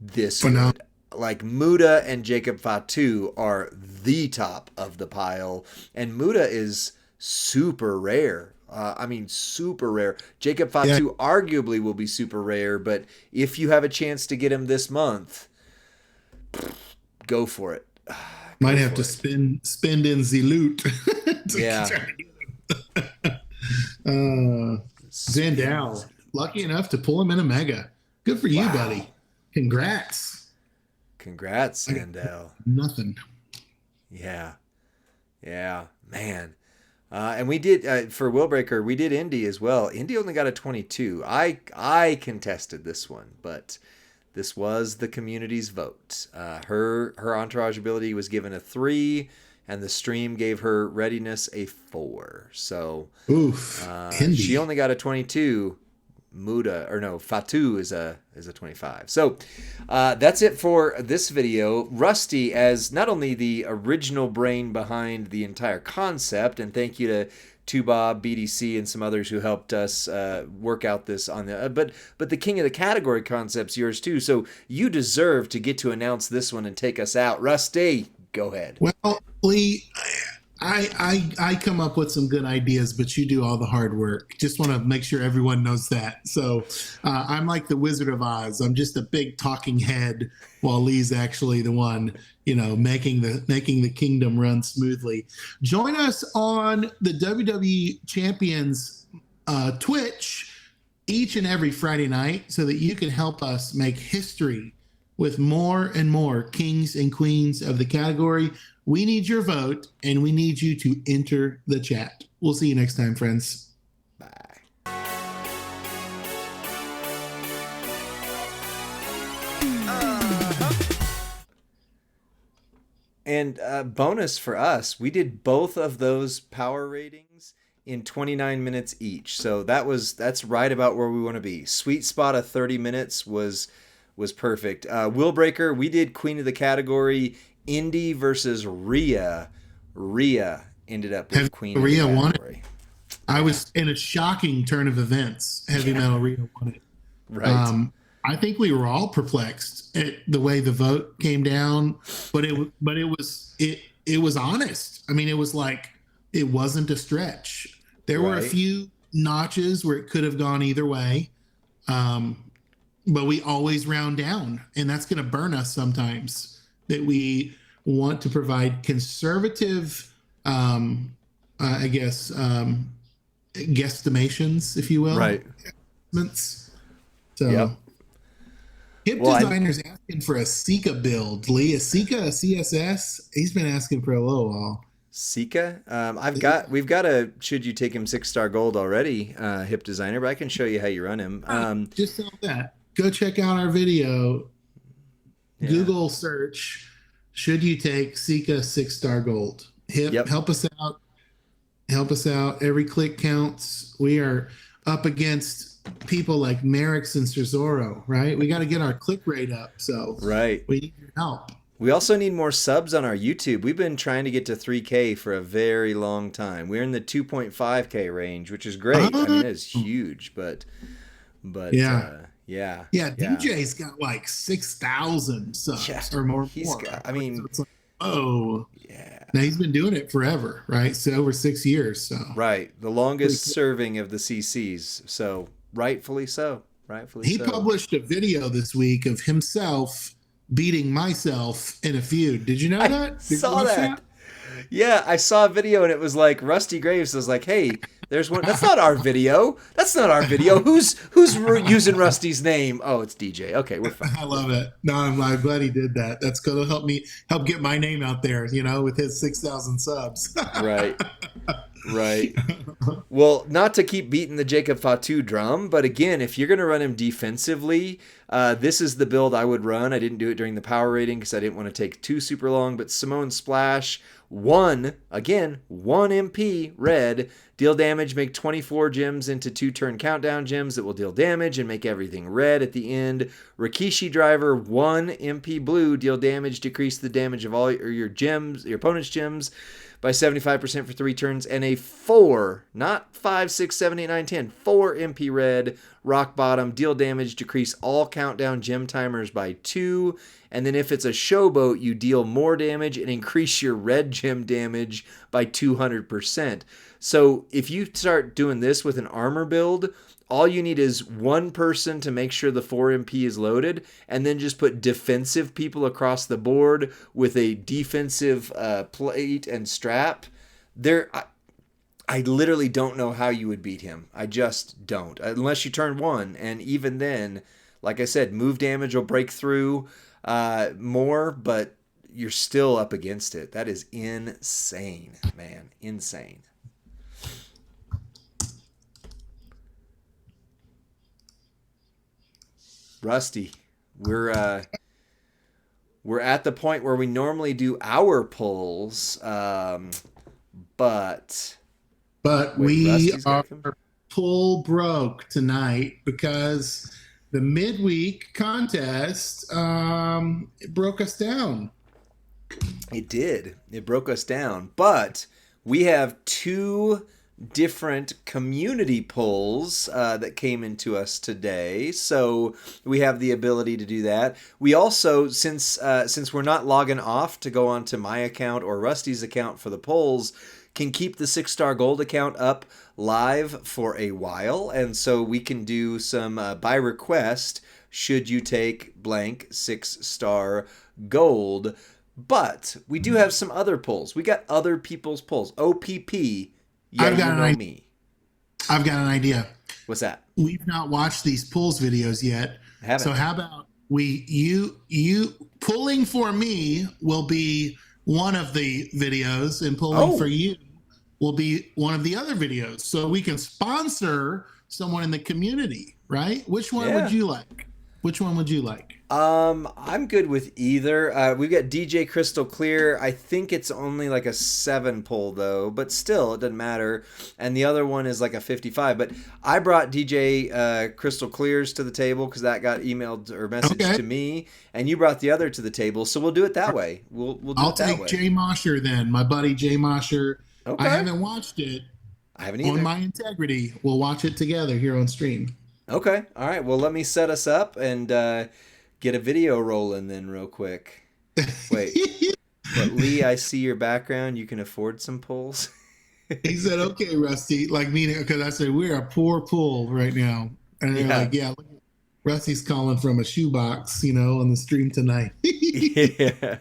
this good. Like Muta and Jacob Fatu are the top of the pile, and Muta is super rare. I mean, super rare. Jacob Fatu arguably will be super rare, but if you have a chance to get him this month, go for it.
Might have to spend in the loot.
Yeah.
Zandal, lucky enough to pull him in a mega. Good for you, buddy. Congrats.
Congrats, Zandal.
Nothing.
Yeah, man. And we did for Willbreaker. We did Indy as well. Indy only got a 22. I contested this one, but this was the community's vote. Her entourage ability was given a 3, and the stream gave her readiness a 4. So, she only got a 22. Fatu is a 25. So that's it for this video. Rusty, as not only the original brain behind the entire concept, and thank you to Bob, BDC, and some others who helped us work out this on the but the king of the category concept's yours too. So you deserve to get to announce this one and take us out. Rusty, go ahead.
Well, Lee, I come up with some good ideas, but you do all the hard work. Just want to make sure everyone knows that. So I'm like the Wizard of Oz. I'm just a big talking head, while Lee's actually the one, making the kingdom run smoothly. Join us on the WWE Champions Twitch each and every Friday night, so that you can help us make history with more and more kings and queens of the category. We need your vote, and we need you to enter the chat. We'll see you next time, friends.
Bye. And bonus for us, we did both of those power ratings in 29 minutes each. So that's right about where we want to be. Sweet spot of 30 minutes was perfect. Willbreaker, we did Queen of the Category. Indy versus Rhea. Rhea ended up with Queen of the Category.
I was in a shocking turn of events. Heavy Metal Rhea won it.
Right.
I think we were all perplexed at the way the vote came down, but it was honest. I mean, it was like, it wasn't a stretch. There were a few notches where it could have gone either way, but we always round down, and that's going to burn us sometimes. That we want to provide conservative, guesstimations, if you will.
Right.
So, Hip Designer's asking for a Sika build. Lee, a Sika, a CSS? He's been asking for a little while.
Sika? We've got a, should you take him 6-star gold already, Hip Designer, but I can show you how you run him.
Just tell that. Go check out our video. Yeah. Google search, should you take Sika 6-star gold? Help us out. Help us out. Every click counts. We are up against people like Merrick's and Cesaro, right? We got to get our click rate up. So we need your help.
We also need more subs on our YouTube. We've been trying to get to 3K for a very long time. We're in the 2.5K range, which is great. I mean, it's huge, but Yeah.
Yeah,
Yeah.
DJ's got like 6,000
Yeah.
subs or more.
He's got, I
So
mean,
it's like, oh,
yeah.
now he's been doing it forever, right? So over 6 years. So
Right. The
pretty
longest
cool.
serving of the CCs. So rightfully so. Rightfully
He
so.
published a video this week of himself beating myself in a feud. Did you know
I
that? Did you
saw
watch
that.
that?
Yeah, I saw a video and it was like Rusty Graves was like, "Hey, there's one. That's not our video. That's not our video. Who's using Rusty's name? Oh, it's DJ. Okay, we're fine.
I
We're
love
fine."
it. No, I'm glad he did that. That's going to help get my name out there, with his 6,000 subs.
Right. Right. Well, not to keep beating the Jacob Fatu drum, but again, if you're going to run him defensively, this is the build I would run. I didn't do it during the power rating because I didn't want to take too super long, but Simone Splash, one MP red, deal damage, make 24 gems into 2-turn countdown gems that will deal damage and make everything red at the end. Rikishi Driver, 1 MP blue, deal damage, decrease the damage of all your gems, your opponent's gems, by 75% for 3 turns, and a 4, not 5, 6, 7, 8, 9, 10, 4 MP red, rock bottom, deal damage, decrease all countdown gem timers by 2, and then if it's a showboat, you deal more damage and increase your red gem damage by 200%. So if you start doing this with an armor build, all you need is one person to make sure the 4MP is loaded, and then just put defensive people across the board with a defensive plate and strap. I literally don't know how you would beat him. I just don't. Unless you turn 1, and even then, like I said, move damage will break through more, but you're still up against it. That is insane, man. Insane. Rusty, we're at the point where we normally do our pulls, but wait,
we
Rusty's
are
got them.
full broke tonight because the midweek contest it broke us down.
It did. It broke us down, but we have 2 different community polls that came into us today, so we have the ability to do that. We also, since we're not logging off to go onto my account or Rusty's account for the polls, can keep the 6-star gold account up live for a while, and so we can do some by request should you take blank 6-star gold. But we do have some other polls. We got other people's polls. OPP. Yeah, you know me.
I've got an idea.
What's that?
We've not watched these polls videos yet.
I haven't.
So how about you pulling for me will be one of the videos, and pulling for you will be one of the other videos. So we can sponsor someone in the community, right? Which one would you like? Which one would you like?
I'm good with either. We've got DJ Crystal Clear. I think it's only like a 7 pull though, but still it doesn't matter. And the other one is like a 55. But I brought DJ Crystal Clears to the table because that got emailed or messaged to me, and you brought the other to the table. So we'll do it that way. We'll do
I'll
it that way.
take Jay Mosher then, my buddy Jay Mosher.
Okay.
I haven't watched it.
I haven't either.
On my integrity, we'll watch it together here on stream.
Okay. All right. Well, let me set us up and get a video rolling then real quick. Wait. But Lee, I see your background. You can afford some pulls.
He said, okay, Rusty. Like me, because I said, we're a poor pull right now. And they're like, yeah, Rusty's calling from a shoebox, on the stream tonight.
Yeah.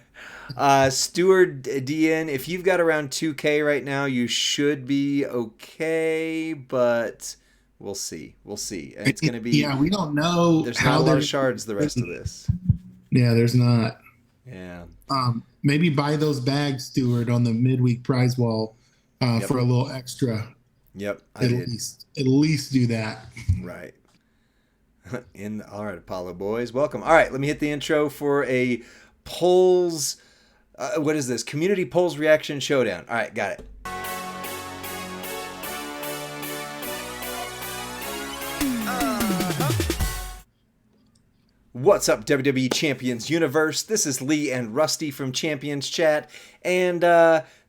Stewart DN, if you've got around 2K right now, you should be okay, but we'll see. We'll see. It's going to be...
Yeah, we don't know.
There's not a lot of shards the rest of this.
Yeah, there's not.
Yeah.
Maybe buy those bags, Stewart, on the midweek prize wall for a little extra.
Yep,
At least do that.
Right. All right, Apollo boys, welcome. All right, let me hit the intro for a polls... what is this? Community Polls Reaction Showdown. All right, got it. What's up, WWE Champions Universe? This is Lee and Rusty from Champions Chat. And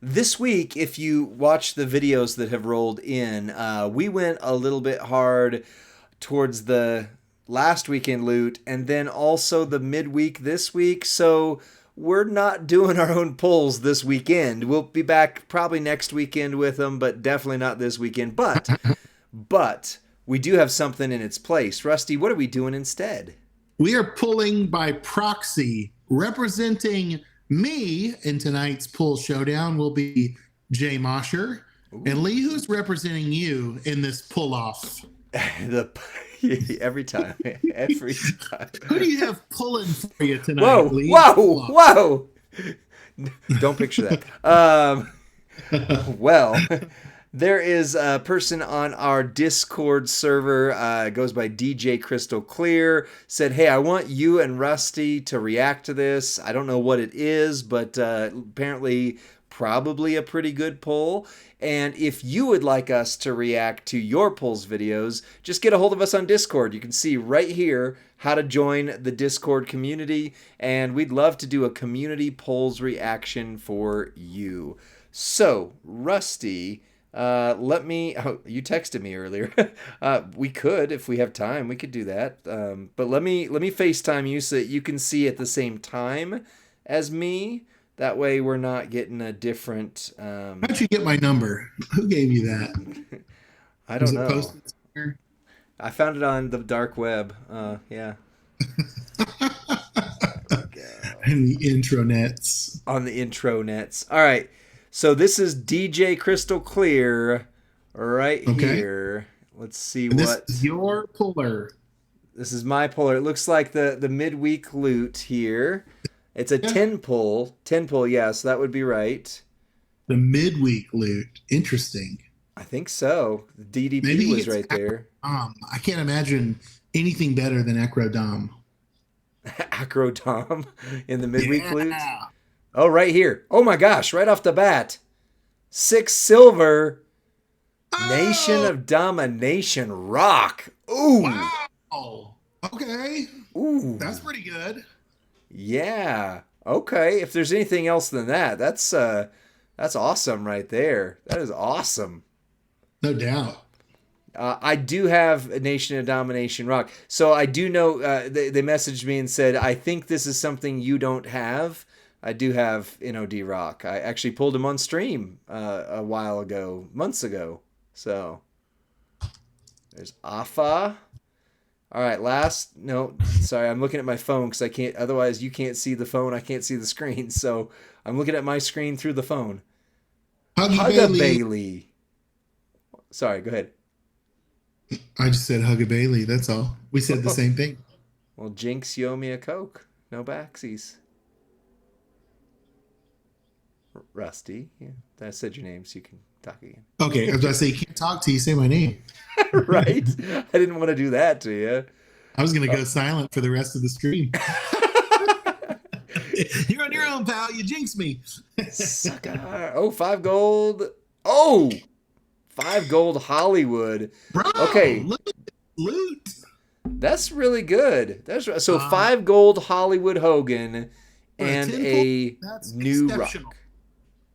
this week, if you watch the videos that have rolled in, we went a little bit hard towards the last weekend loot, and then also the midweek this week. So we're not doing our own pulls this weekend. We'll be back probably next weekend with them, but definitely not this weekend. But we do have something in its place. Rusty, what are we doing instead?
We are pulling by proxy. Representing me in tonight's pull showdown will be Jay Mosher. Ooh. And Lee, who's representing you in this pull off?
Every time.
Who do you have pulling for you tonight, Lee?
Whoa! Don't picture that. Well, there is a person on our Discord server, goes by DJ Crystal Clear, said, hey, I want you and Rusty to react to this. I don't know what it is, but apparently probably a pretty good pull. And if you would like us to react to your pulls videos, just get a hold of us on Discord. You can see right here how to join the Discord community, and we'd love to do a community polls reaction for you. So, Rusty, you texted me earlier. We could, if we have time, we could do that. But let me FaceTime you so that you can see at the same time as me. That way we're not getting a different...
How'd you get my number? Who gave you that?
I don't know. Posted somewhere? I found it on the dark web. Yeah.
In the intronets.
On the intronets. All right. So this is DJ Crystal Clear right here. Let's see
and this is your puller.
This is my puller. It looks like the midweek loot here. It's a 10 pull. 10 pull, yeah, so that would be right.
The midweek loot. Interesting.
I think so. The DDP was right there.
I can't imagine anything better than Acrodom.
Acrodom in the midweek loot? Oh, right here. Oh my gosh, right off the bat. 6 silver. Nation of Domination Rock. Ooh.
Wow. Okay.
Ooh.
That's pretty good.
Yeah. Okay. If there's anything else than that, that's awesome right there. That is awesome.
No doubt.
I do have a Nation of Domination Rock. So I do know they messaged me and said, I think this is something you don't have. I do have NOD Rock. I actually pulled him on stream a while ago, months ago. So there's Afa. All right, sorry, I'm looking at my phone because I can't, otherwise you can't see the phone, I can't see the screen, so I'm looking at my screen through the phone. Hugga Bailey. Sorry, go ahead.
I just said Hugga Bailey, that's all. We said the same thing.
Well, Jinx, you owe me a Coke. No backsies. Rusty, yeah, I said your name so you can talk again.
Okay, I was going to say, you can't talk till you say my name.
Right? I didn't want to do that to you.
I was going to go silent for the rest of the stream. You're on your own, pal. You jinxed me.
Sucker. Oh, 5 gold. Oh, 5 gold Hollywood.
Bro,
okay.
Loot.
That's really good. So 5 gold Hollywood Hogan and a new Rock.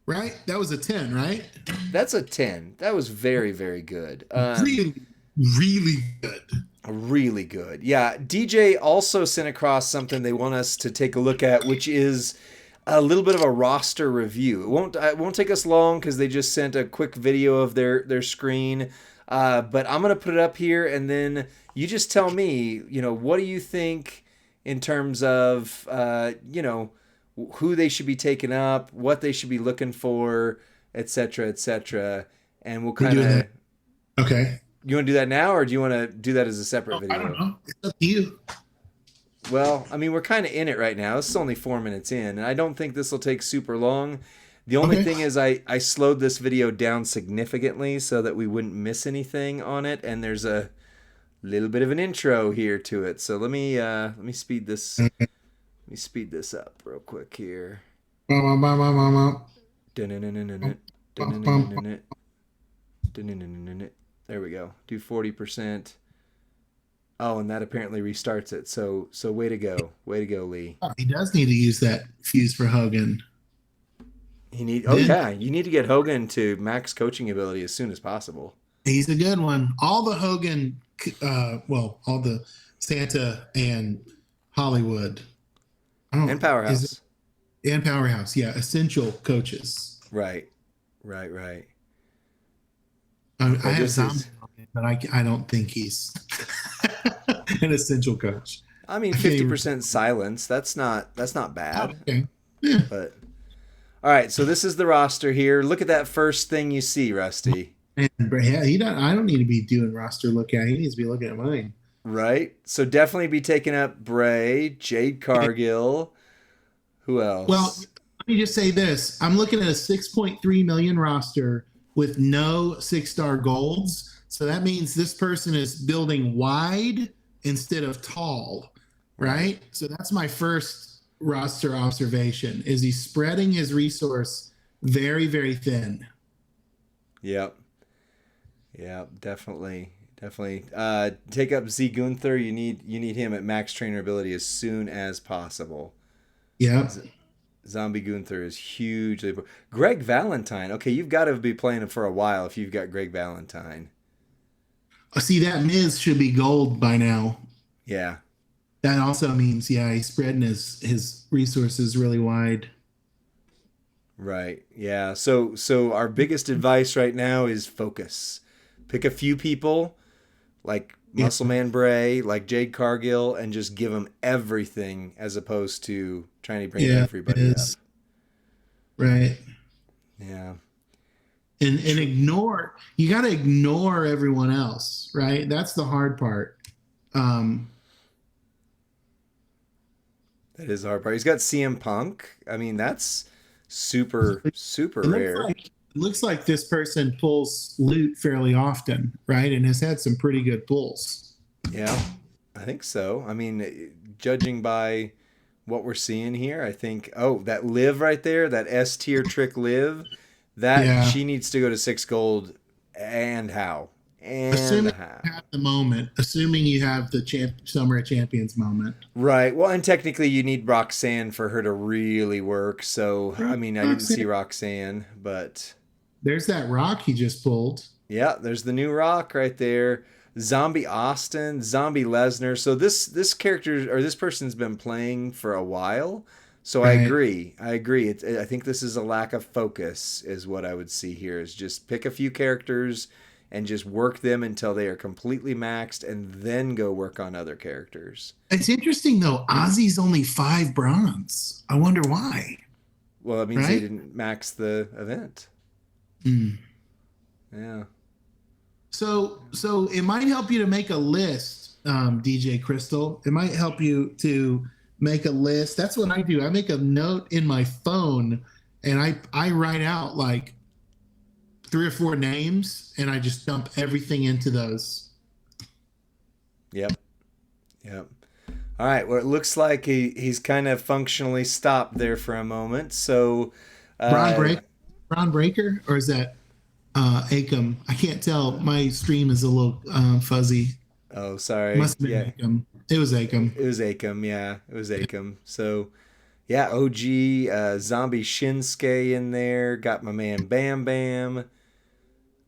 Right? That was a 10, right?
That's a 10. That was very, very good.
Really, really good.
Really good. Yeah. DJ also sent across something they want us to take a look at, which is a little bit of a roster review. It won't take us long because they just sent a quick video of their screen. But I'm going to put it up here, and then you just tell me, what do you think in terms of, who they should be taking up, what they should be looking for, etc., etc. And we'll kind of...
Okay.
You want to do that now, or do you want to do that as a separate video?
I don't know. It's up to you.
Well, I mean, we're kind of in it right now. This is only 4 minutes in, and I don't think this will take super long. The only thing is I slowed this video down significantly so that we wouldn't miss anything on it, and there's a little bit of an intro here to it. So let me speed this... Let me speed this up real quick here. There we go. Do 40%. Oh, and that apparently restarts it. So way to go. Way to go, Lee.
Oh, he does need to use that fuse for Hogan.
You need to get Hogan to max coaching ability as soon as possible.
He's a good one. All the Hogan, all the Santa and Hollywood. I
And
don't is
Powerhouse.
it and Powerhouse. Yeah, essential coaches.
Right. Right.
I
But
have
this
Zombie
is,
on it, but I don't think he's an essential coach.
I mean,
I can't even.
50% silence. That's not
Oh,
bad.
okay. Yeah.
But all right, so this is the roster here. Look at that first thing you see, Rusty.
And yeah, he don't. I don't need to be doing roster look at. He needs to be looking at mine.
Right? So definitely be taking up Bray, Jade Cargill. Who
Well,
else?
let me just say this. I'm looking at a 6.3 million roster with no 6-star golds. So that means this person is building wide instead of tall,
Right.
right? So that's my first roster observation. Is he spreading his resource very, very thin?
Yep. Yeah, definitely. Take up Z Gunther. You need him at max trainer ability as soon as possible.
Yeah.
Z- Zombie Gunther is hugely. Greg Valentine. Okay, you've got to be playing him for a while if you've got Greg Valentine.
See, that Miz should be gold by now.
Yeah.
That also means, yeah, he's spreading his resources really wide.
Right. Yeah. So our biggest advice right now is focus. Pick a few people like
Yeah.
Muscle Man Bray, like Jade Cargill, and just give them everything as opposed to trying to bring
Yeah, it
everybody up.
is. Right.
Yeah.
And ignore, you got to ignore everyone else, right? That's the hard part. Um,
That is the hard part. He's got CM Punk. I mean, that's super
it
rare.
looks like this person pulls loot fairly often, right? And has had some pretty good pulls.
Yeah. I think so. I mean, judging by what we're seeing here, I think, oh, that Liv right there, that S tier trick Liv, that
Yeah.
she needs to go to 6 gold, and how? And
Assuming
how?
you have the moment, assuming you have the Summer of Champions moment.
Right. Well, and technically you need Roxanne for her to really work. So, I mean, I didn't see Roxanne, but
There's that rock he just pulled.
yeah, there's the new Rock right there. Zombie Austin, Zombie Lesnar. So this character or this person's been playing for a while. So I
Right.
agree. I think this is a lack of focus, is what I would see here. Is just pick a few characters and just work them until they are completely maxed, and then go work on other characters.
It's interesting though. Ozzy's only 5 bronze. I wonder why.
Well, that means they
Right?
didn't max the event.
Mm.
Yeah.
So it might help you to make a list, DJ Crystal. It might help you to make a list. That's what I do. I make a note in my phone, and I write out like 3 or 4 names, and I just dump everything into those.
Yep. Yep. All right. Well, it looks like he's kind of functionally stopped there for a moment. So,
Braun
uh,
Break, Braun Breaker, or is that Acom? I can't tell. My stream is a little fuzzy.
oh, sorry.
Must have
Yeah,
been Acom. It was Acom.
it was Akam. Yeah, it was Akam. So, yeah, OG zombie Shinsuke in there. Got my man Bam Bam.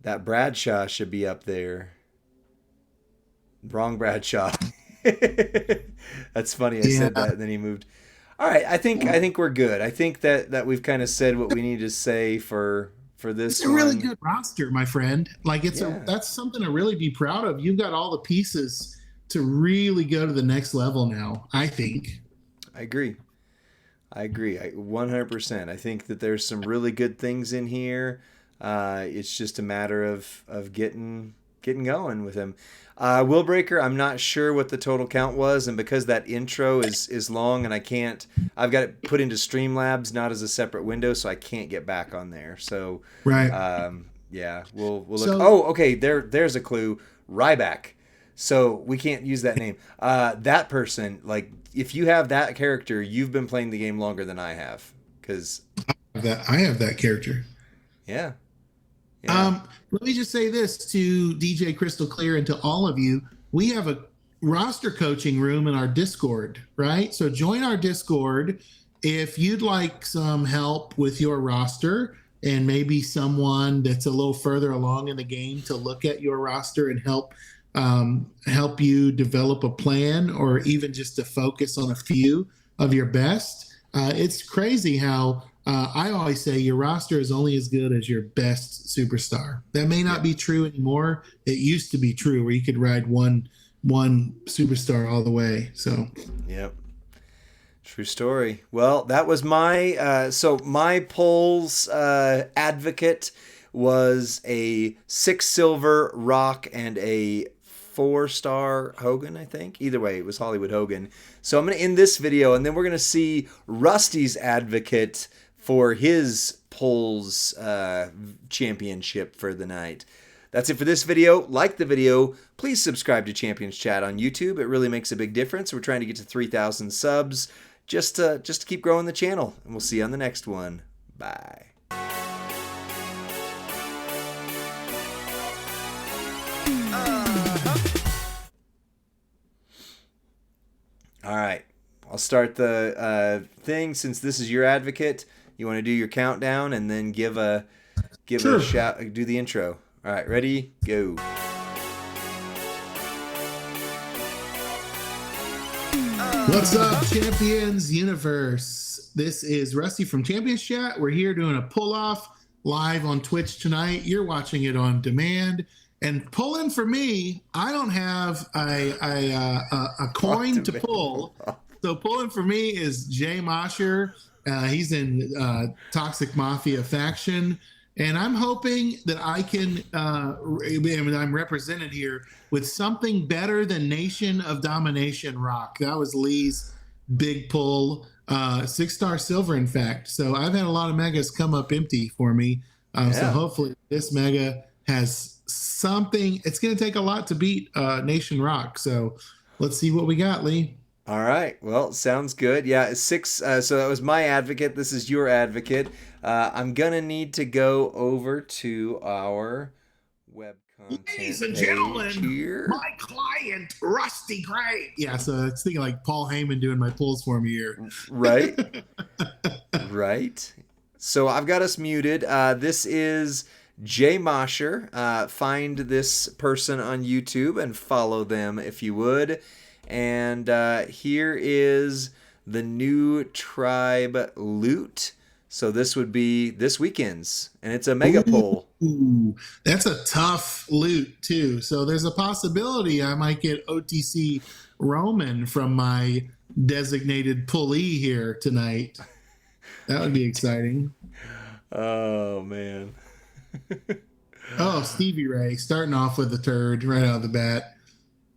That Bradshaw should be up there. Wrong Bradshaw. That's funny. I said
Yeah.
that, and then he moved. All right, I think we're good. I think that we've kind of said what we need to say for
It's
this
a really
one.
good roster, my friend. Like
Yeah,
that's something to really be proud of. You've got all the pieces to really go to the next level now, I think.
I agree. I agree. 100%. I think that there's some really good things in here. It's just a matter of getting going with him. Will Breaker, I'm not sure what the total count was, and because that intro is long and I've got it put into Streamlabs, not as a separate window, so I can't get back on there. So,
Right.
yeah, we'll look.
So
Oh, okay. There's a clue. Ryback. So we can't use that name. That person, like, if you have that character, you've been playing the game longer than I have. Because
that I have that character.
yeah, yeah,
Let me just say this to DJ Crystal Clear and to all of you. We have a roster coaching room in our Discord, right? So join our Discord if you'd like some help with your roster and maybe someone that's a little further along in the game to look at your roster and help help you develop a plan or even just to focus on a few of your best. It's crazy how I always say your roster is only as good as your best superstar. That may not
Yep.
be true anymore. It used to be true where you could ride one superstar all the way. So
Yep. True story. Well, that was my so my polls advocate was a 6 silver Rock and a 4-star Hogan, I think. Either way, it was Hollywood Hogan. So I'm going to end this video, and then we're going to see Rusty's advocate for his polls championship for the night. That's it for this video. Like the video. Please subscribe to Champions Chat on YouTube. It really makes a big difference. We're trying to get to 3,000 subs just to keep growing the channel. And we'll see you on the next one. Bye. All right. I'll start the thing since this is your advocate. You want to do your countdown and then give a
Sure.
shout, do the intro. All right, ready? Go.
What's up, Champions Universe? This is Rusty from Champions Chat. We're here doing a pull-off live on Twitch tonight. You're watching it on demand. And pulling for me, I don't have a coin to pull. So pulling for me is Jay Mosher. He's in Toxic Mafia faction. And I'm hoping that I can, I'm represented here with something better than Nation of Domination Rock. That was Lee's big pull, 6-star silver, in fact. So I've had a lot of megas come up empty for me. So hopefully this mega has something. It's going to take a lot to beat Nation Rock. So let's see what we got, Lee.
All right. Well, sounds good. Yeah, 6. So that was my advocate. This is your advocate. I'm going to need to go over to our web content
Ladies and
page
gentlemen,
here.
my client, Rusty Gray. Yeah, so it's thinking like Paul Heyman doing my pulls for me here.
Right. Right. So I've got us muted. This is Jay Mosher. Find this person on YouTube and follow them if you would. And here is the new tribe loot. So this would be this weekend's, and it's a mega poll.
Ooh, that's a tough loot too. So there's a possibility I might get OTC Roman from my designated pulley here tonight. That would be exciting.
Oh man.
Oh, Stevie Ray starting off with a turd right out of the bat.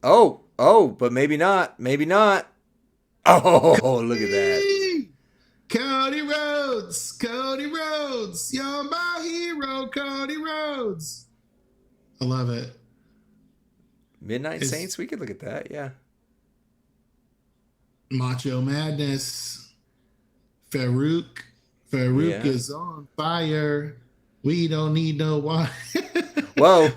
Oh, but maybe not. Maybe not. Oh, look at that.
Cody Rhodes, you're my hero, Cody Rhodes. I love it.
Midnight Saints, we could look at that, yeah.
Macho Madness, Farouk
Yeah.
is on fire. We don't need no water.
Whoa.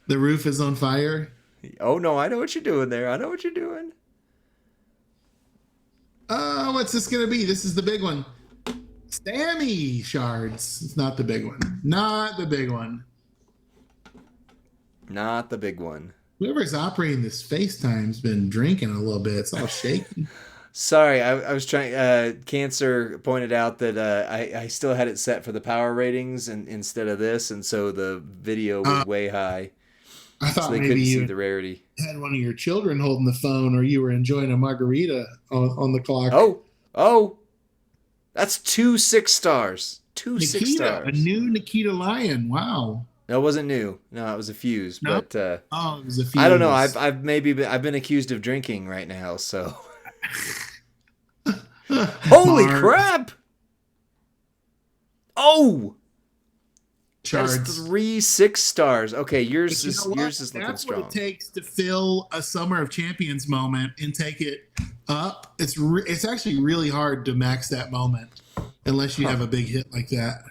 The roof is on fire.
Oh, no, I know what you're doing there. I know what you're doing.
Oh, what's this going to be? This is the big one. Sammy Shards. It's not the big one. Not the big one.
Not the big one.
Whoever's operating this FaceTime's been drinking a little bit. It's all shaky.
Sorry, I was trying. Cancer pointed out that I still had it set for the power ratings and instead of this, and so the video was way high.
I thought
So they
maybe
couldn't see
you
the rarity.
had one of your children holding the phone, or you were enjoying a margarita on the clock.
Oh, that's 2 6-stars. Two
Nikita,
6-stars.
a new Nikita Lion. Wow.
No, it wasn't new. No, it was a fuse.
No?
But
It was a few.
I don't know. I've been accused of drinking right now. So holy crap! Oh,
Charts.
that's 3 6-stars. Okay, yours
But you know what?
yours is looking
That's
strong.
what it takes to fill a Summer of Champions moment and take it up. It's actually really hard to max that moment unless you have a big hit like that.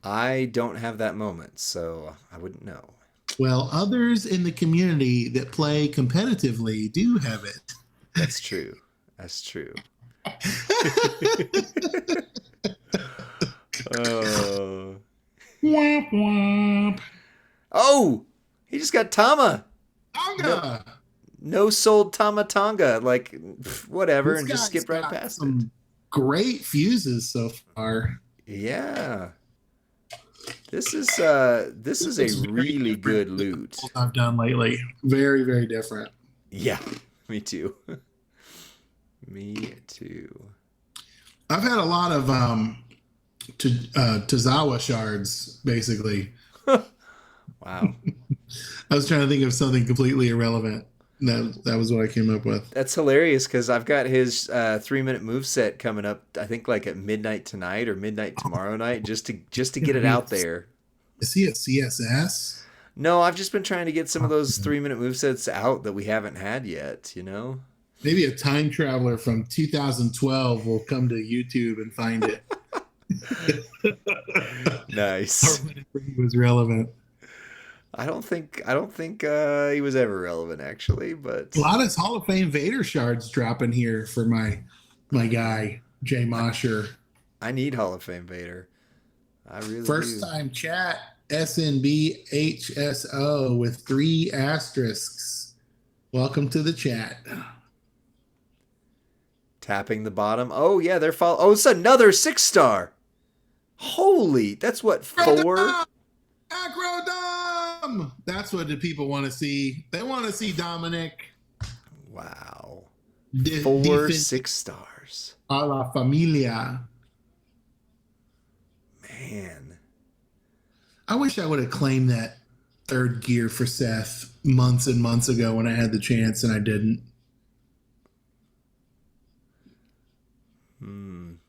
I don't have that moment, so I wouldn't know.
Well, others in the community that play competitively do have it.
That's true. That's true.
Womp womp.
Oh, he just got Tama. No,
Tonga.
no sold Tamatanga. Like, whatever,
This
and just
guy's
skip right
got
past it.
some great fuses so far.
Yeah. This is a really good loot.
I've done lately. Very, very different.
Yeah, me too. Me too.
I've had a lot of Tozawa shards, basically.
Wow.
I was trying to think of something completely irrelevant. That was what I came up with.
That's hilarious because I've got his 3-minute move set coming up. I think like at midnight tonight or midnight tomorrow night, just to get it out there.
Is he a CSS?
No, I've just been trying to get some of those 3-minute move sets out that we haven't had yet. You know.
Maybe a time traveler from 2012 will come to YouTube and find it.
Nice.
Or whenever he was relevant.
I don't think he was ever relevant actually, but
A lot of Hall of Fame Vader shards dropping here for my guy Jay Mosher.
I need Hall of Fame Vader. I really
First
do.
time chat SNBHSO with 3 asterisks. Welcome to the chat.
Tapping the bottom. Oh yeah, they're fall. Oh, it's another 6-star. Holy, that's what 4.
Acrodom! That's what the people want to see. They want to see Dominic.
Wow. 4 6-stars.
A la familia.
Man.
I wish I would have claimed that 3rd gear for Seth months and months ago when I had the chance and I didn't.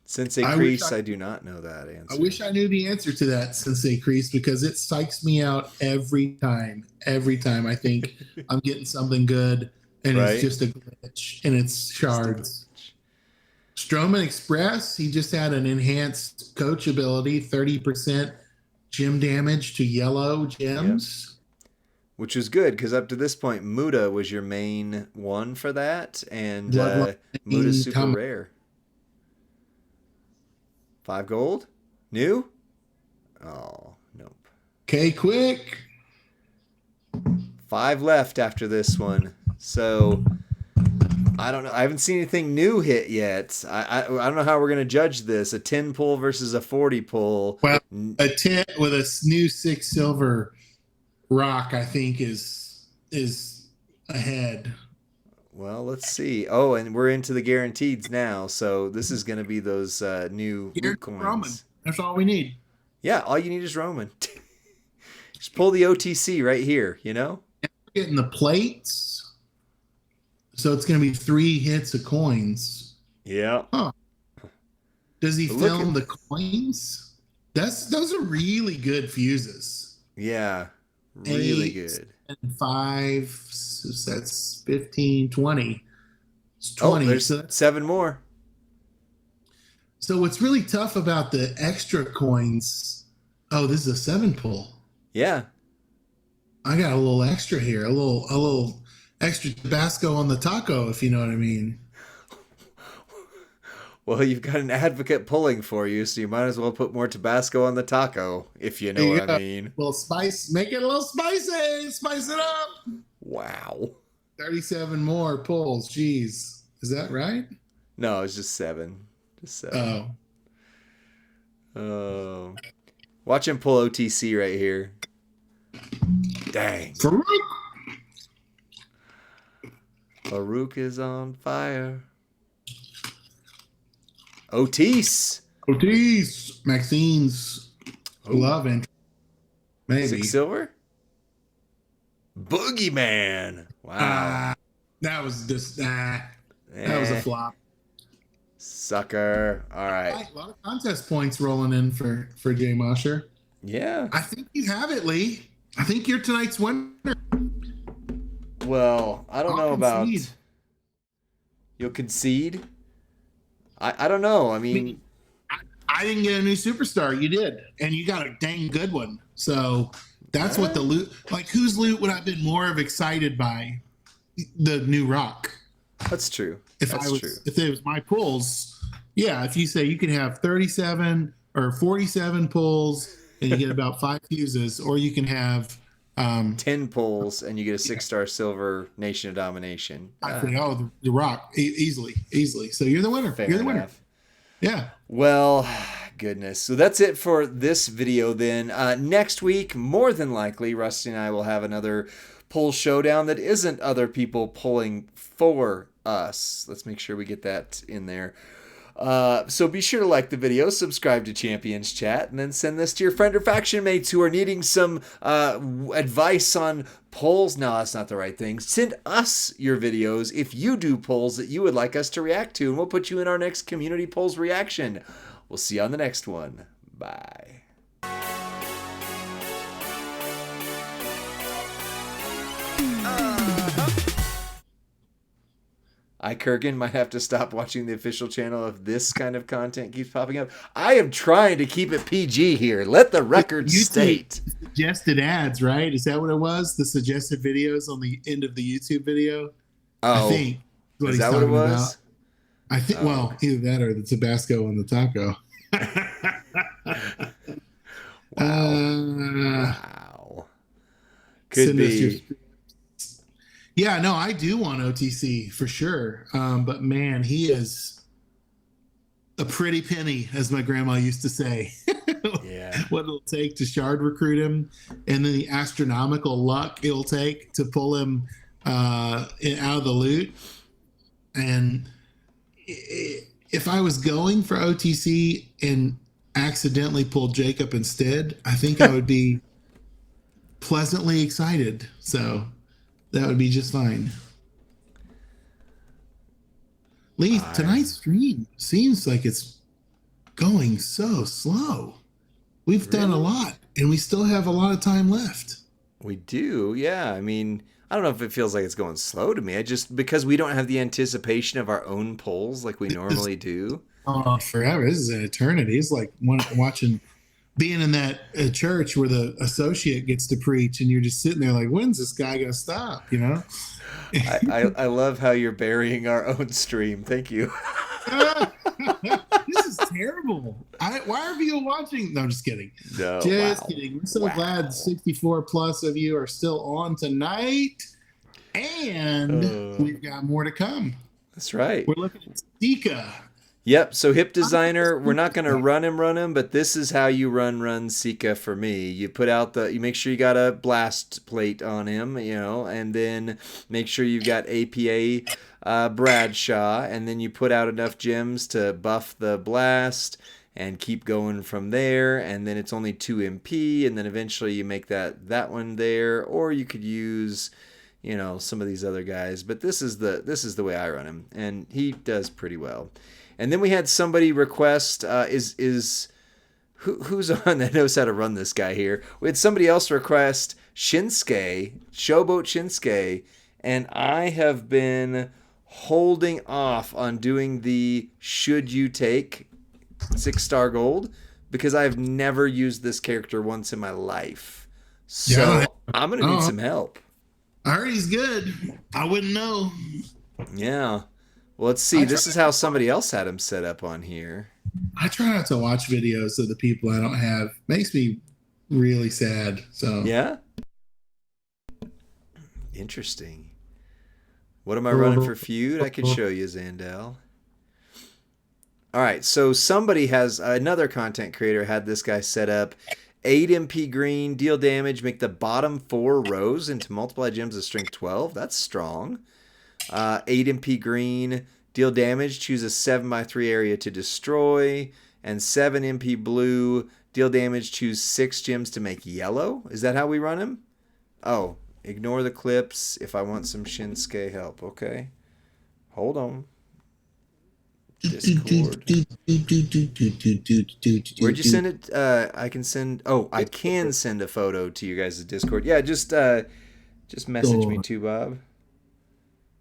Sensei Crease, I do not know that answer.
I wish I knew the answer to that, Sensei Crease, because it psychs me out every time. Every time I think I'm getting something good and it's just a glitch and it's shards. Strowman Express, he just had an enhanced coach ability, 30% gem damage to yellow gems.
Yep. Which was good because up to this point, Muta was your main one for that, and Muta's super rare. 5 gold? New? Oh, nope.
Okay, quick.
5 left after this one. So, I don't know. I haven't seen anything new hit yet. I don't know how we're going to judge this. A 10 pull versus a 40 pull.
Well, a 10 with a new 6 silver rock, I think, is ahead.
Well, let's see. Oh, and we're into the guaranteeds now. So this is going to be those new loot coins.
Roman. That's all we need.
Yeah, all you need is Roman. Just pull the OTC right here, you know?
Getting the plates. So it's going to be 3 hits of coins.
Yeah.
Huh. Does he film the coins? Those are really good fuses.
Yeah. Really good.
And 5, so that's 15, 20. It's 20.
Oh, there's
so
7 more.
So what's really tough about the extra coins? Oh, this is a 7 pull.
Yeah.
I got a little extra here, a little extra Tabasco on the taco, if you know what I mean.
Well, you've got an advocate pulling for you, so you might as well put more Tabasco on the taco, if you know what I mean.
A little spice, make it a little spicy, spice it up.
Wow.
37 more pulls. Jeez. Is that right?
No, it's just 7. Just 7. Oh. Watch him pull OTC right here. Dang. Farouk is on fire. Otis.
Maxine's love interest. Maybe.
6 silver? Boogeyman. Wow.
That was just that was a flop.
Sucker. All right.
A lot of contest points rolling in for Jay Mosher.
Yeah.
I think you have it, Lee. I think you're tonight's winner.
Well, I don't know about. You'll concede? I don't know. I mean,
I didn't get a new superstar. You did. And you got a dang good one. So that's what the loot, like, whose loot would I have been more of excited by? The new rock.
That's true.
If it was my pulls, yeah, if you say you can have 37 or 47 pulls and you get about 5 fuses, or you can have
10 pulls, and you get a 6-star silver Nation of Domination.
I say, the Rock, easily. So you're the winner.
Fair
You're the winner.
enough.
Yeah.
Well, goodness. So that's it for this video then. Next week, more than likely, Rusty and I will have another pull showdown that isn't other people pulling for us. Let's make sure we get that in there. So be sure to like the video, subscribe to Champions Chat, and then send this to your friend or faction mates who are needing some advice on polls. No, that's not the right thing. Send us your videos if you do polls that you would like us to react to, and we'll put you in our next community polls reaction. We'll see you on the next one. Bye. Kurgan might have to stop watching the official channel if this kind of content keeps popping up. I am trying to keep it PG here. Let the record state.
Suggested ads, right? Is that what it was? The suggested videos on the end of the YouTube video?
Oh,
I think
is that what it was? About.
I think, well, either that or the Tabasco and the taco.
Wow. Could be.
Yeah, no, I do want OTC for sure. But man, he is a pretty penny, as my grandma used to say.
Yeah.
What it'll take to shard recruit him, and then the astronomical luck it'll take to pull him out of the loot. And if I was going for OTC and accidentally pulled Jacob instead, I think I would be pleasantly excited. So that would be just fine. Lee, tonight's stream seems like it's going so slow. We've done a lot, and we still have a lot of time left.
We do, yeah. I mean, I don't know if it feels like it's going slow to me. I just, because we don't have the anticipation of our own polls like we normally do.
Oh, forever. This is an eternity. It's like watching, being in that church where the associate gets to preach, and you're just sitting there like, when's this guy going to stop, you know?
I love how you're burying our own stream. Thank you.
This is terrible. Why are you watching? No, I'm just kidding.
No,
just kidding. We're so glad 64 plus of you are still on tonight. And we've got more to come.
That's right.
We're looking at Sika.
Yep. So Hip Designer, we're not going to run him, but this is how you run Sika for me. You put out you make sure you got a blast plate on him, and then make sure you've got APA Bradshaw, and then you put out enough gems to buff the blast and keep going from there. And then it's only 2 MP, and then eventually you make that one there, or you could use, some of these other guys. But this is the way I run him, and he does pretty well. And then we had somebody request, who's on that knows how to run this guy here? We had somebody else request Shinsuke, Showboat Shinsuke, and I have been holding off on doing the should you take 6-star gold because I've never used this character once in my life. So I'm going to need some help.
I heard he's good. I wouldn't know.
Yeah. Well, let's see. This is how somebody else had him set up on here.
I try not to watch videos of the people I don't have. Makes me really sad. So
yeah. Interesting. What am I running for feud? I could show you, Zandel. All right. So somebody has another content creator had this guy set up. 8 MP green, deal damage, make the bottom 4 rows into multiply gems of strength 12. That's strong. 8 MP green, deal damage, choose a 7x3 area to destroy, and 7 MP blue, deal damage, choose 6 gems to make yellow. Is that how we run him? Oh, ignore the clips if I want some Shinsuke help. Okay. Hold on. Discord. Where'd you send it? I can send a photo to you guys' Discord. Yeah, just message me too, Bob.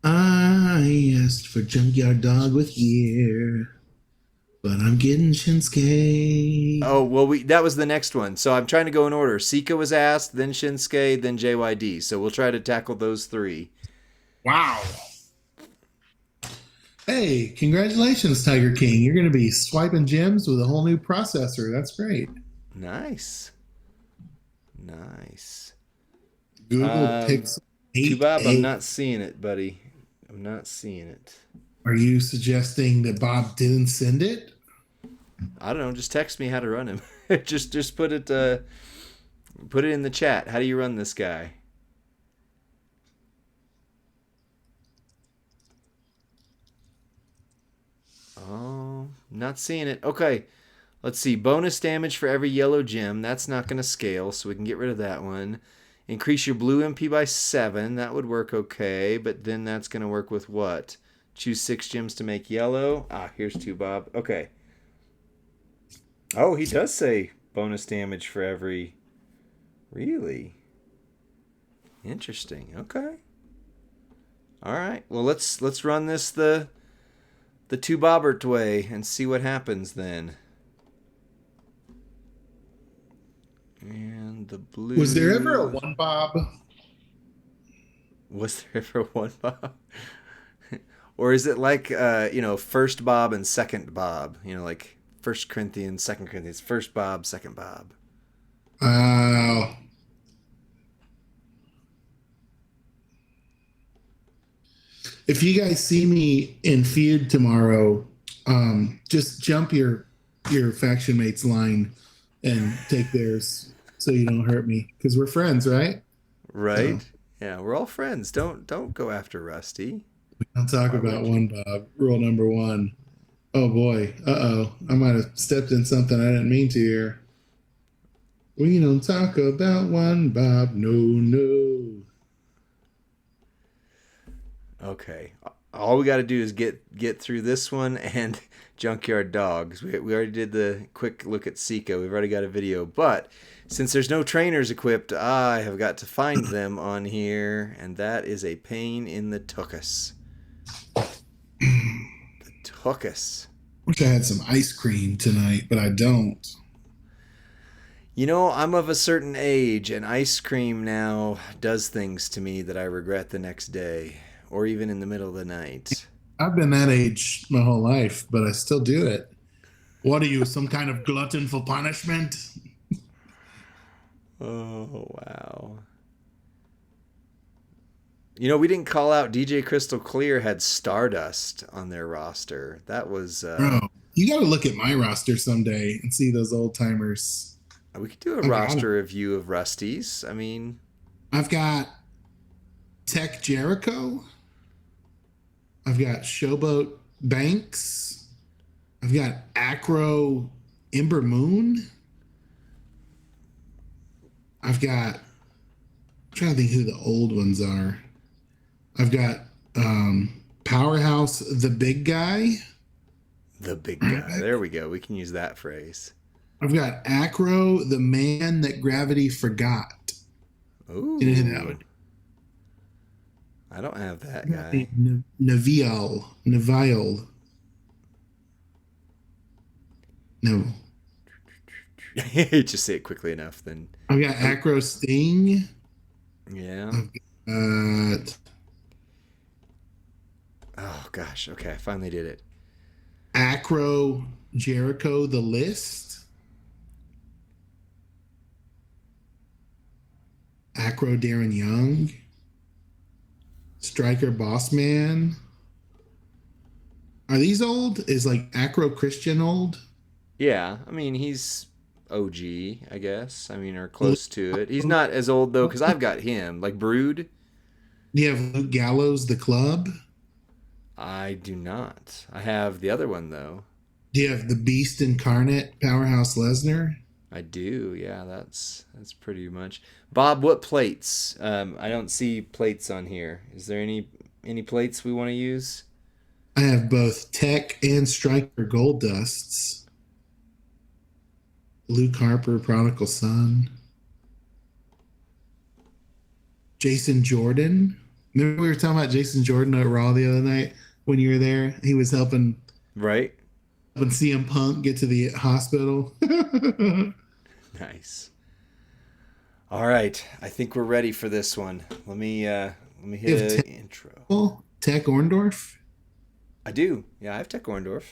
I asked for Junkyard Dog with gear, but I'm getting Shinsuke.
Oh, well, that was the next one. So I'm trying to go in order. Sika was asked, then Shinsuke, then JYD. So we'll try to tackle those 3.
Wow. Hey, congratulations, Tiger King. You're going to be swiping gems with a whole new processor. That's great.
Nice.
Google
Um,
Pixel
Bob, I'm
8a.
not seeing it, buddy. I'm not seeing it.
Are you suggesting that Bob didn't send it?
I don't know. Just text me how to run him. just put it in the chat. How do you run this guy? Oh, not seeing it. Okay, let's see. Bonus damage for every yellow gem. That's not going to scale, so we can get rid of that one. Increase your blue MP by 7. That would work okay, but then that's going to work with what? Choose 6 gems to make yellow. Ah, here's 2, Bob. Okay. Oh, he does say bonus damage for every... Really? Interesting. Okay. All right. Well, let's run this the 2 Bobbert way and see what happens then. And the blue.
Was there ever a one Bob?
Was there ever one Bob? Or is it like first Bob and second Bob? Like First Corinthians, Second Corinthians, first Bob, second Bob.
Uh, if you guys see me in feud tomorrow, just jump your faction mate's line and take theirs so you don't hurt me because we're friends, right?
Right?
So
Yeah, we're all friends. Don't go after Rusty.
we don't talk
Why
about
would you?
one Bob. Rule number one. Oh boy. Uh-oh. I might have stepped in something I didn't mean to here. We don't talk about one Bob. No, no.
Okay. All we got to do is get through this one and Junkyard Dogs. We already did the quick look at Sika. We've already got a video. But since there's no trainers equipped, I have got to find them on here. And that is a pain in the tuchus. The tuchus.
Wish I had some ice cream tonight, but I don't.
I'm of a certain age, and ice cream now does things to me that I regret the next day, or even in the middle of the night.
I've been that age my whole life, but I still do it. What are you, some kind of glutton for punishment?
Oh, wow. We didn't call out DJ Crystal Clear had Stardust on their roster. That was...
Bro, you got to look at my roster someday and see those old timers.
We could do a
I got 'em.
roster review of Rusty's. I mean...
I've got Tech Jericho. I've got Showboat Banks. I've got Acro Ember Moon. I've got... I'm trying to think who the old ones are. I've got Powerhouse the Big Guy.
The big guy. There we go. We can use that phrase.
I've got Acro, the man that gravity forgot.
Ooh.
You know who that would be?
I don't have that guy.
Neville. No.
Just say it quickly enough, then.
I've got Acro Sting.
Yeah.
I've got
Oh, gosh. Okay, I finally did it.
Acro Jericho, the list. Acro Darren Young. Striker Boss Man. Are these old? Is like Acro Christian old?
Yeah, I mean, he's OG, I guess. I mean, or close to it. He's not as old, though, because I've got him. Like Brood?
Do you have Luke Gallows, the club?
I do not. I have the other one, though.
Do you have the Beast Incarnate, Powerhouse Lesnar?
I do, yeah, that's pretty much. Bob, what plates? I don't see plates on here. Is there any plates we want to use?
I have both Tech and Striker Gold Dusts. Luke Harper, Prodigal Son. Jason Jordan. Remember we were talking about Jason Jordan at Raw the other night when you were there? He was helping
Right?
CM Punk get to the hospital.
Nice. All right, I think we're ready for this one. Let me hit an intro.
Tech Orndorff.
I do. Yeah, I have Tech Orndorff.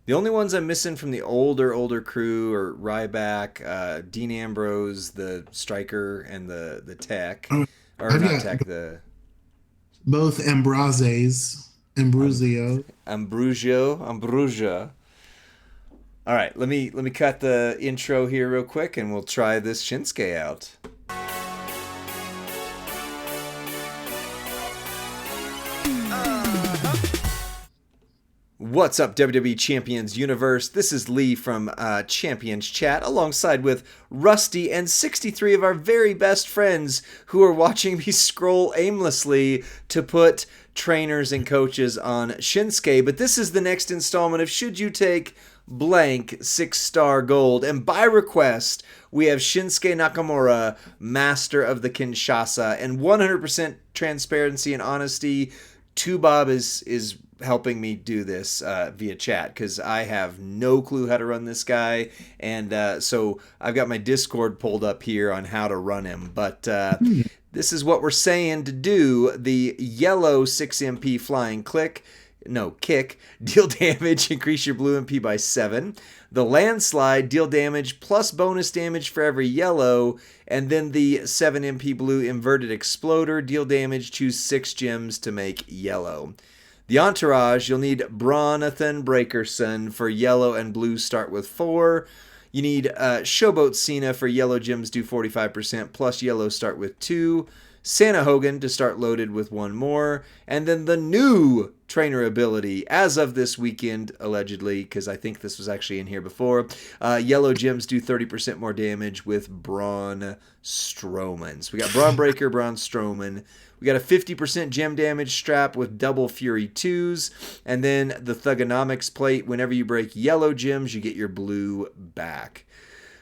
The only ones I'm missing from the older crew are Ryback, Dean Ambrose, the striker, and the tech.
Oh,
Or
I've
not
got
tech, the
both
um,
Ambrosio.
Ambrosia. All right, let me cut the intro here real quick, and we'll try this Shinsuke out. What's up, WWE Champions Universe? This is Lee from Champions Chat, alongside with Rusty and 63 of our very best friends who are watching me scroll aimlessly to put trainers and coaches on Shinsuke. But this is the next installment of Should You Take Blank 6-star gold. And by request, we have Shinsuke Nakamura, Master of the Kinshasa. And 100% transparency and honesty, Bob is helping me do this via chat because I have no clue how to run this guy, and so I've got my Discord pulled up here on how to run him. But this is what we're saying to do: the yellow 6MP flying kick, deal damage, increase your blue MP by 7. The landslide, deal damage plus bonus damage for every yellow. And then the 7 MP blue inverted exploder, deal damage, choose 6 gems to make yellow. The entourage, you'll need Bronathan Breakerson for yellow and blue, start with 4. You need Showboat Cena for yellow gems, do 45%, plus yellow, start with 2. Santa Hogan to start loaded with 1 more. And then the new trainer ability, as of this weekend, allegedly, because I think this was actually in here before. Yellow gems do 30% more damage with Braun Strowman. So we got Braun Breaker, Braun Strowman. We got a 50% gem damage strap with double Fury 2s. And then the Thugonomics plate. Whenever you break yellow gems, you get your blue back.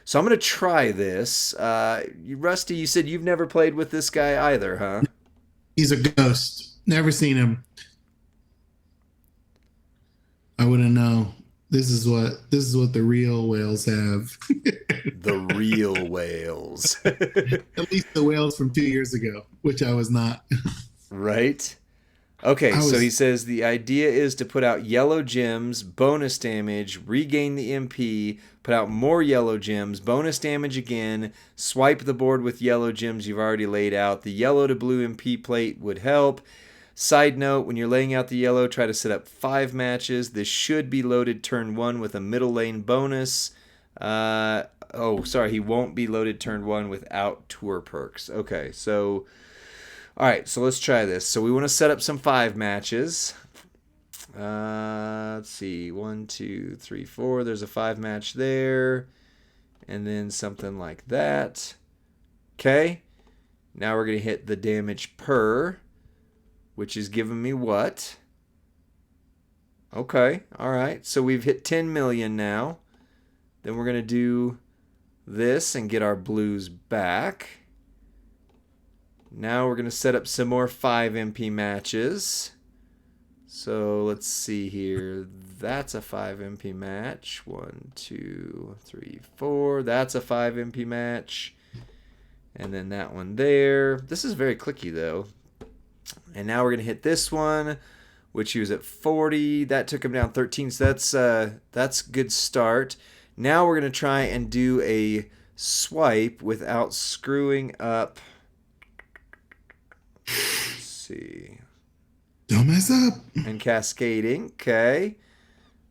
So I'm going to try this. Rusty, you said you've never played with this guy either, huh?
He's a ghost. Never seen him. I wouldn't know. This is what the real whales have.
The real whales.
At least the whales from 2 years ago, which I was not.
Right? Okay, so he says the idea is to put out yellow gems, bonus damage, regain the MP, put out more yellow gems, bonus damage again, swipe the board with yellow gems you've already laid out. The yellow to blue MP plate would help. Side note, when you're laying out the yellow, try to set up 5 matches. This should be loaded turn 1 with a middle lane bonus. He won't be loaded turn 1 without tour perks. Okay, so... Alright, so let's try this. So we want to set up some 5 matches. Let's see. 1, 2, 3, 4. There's a 5 match there. And then something like that. Okay. Now we're going to hit the damage per, which is giving me what? Okay. Alright. So we've hit 10 million now. Then we're going to do this and get our blues back. Now we're going to set up some more 5 MP matches. So let's see here. That's a 5 MP match. 1, 2, 3, 4. That's a 5 MP match. And then that one there. This is very clicky though. And now we're going to hit this one, which he was at 40. That took him down 13. So that's a good start. Now we're going to try and do a swipe without screwing up. Let's see.
Don't mess up.
And cascading. Okay.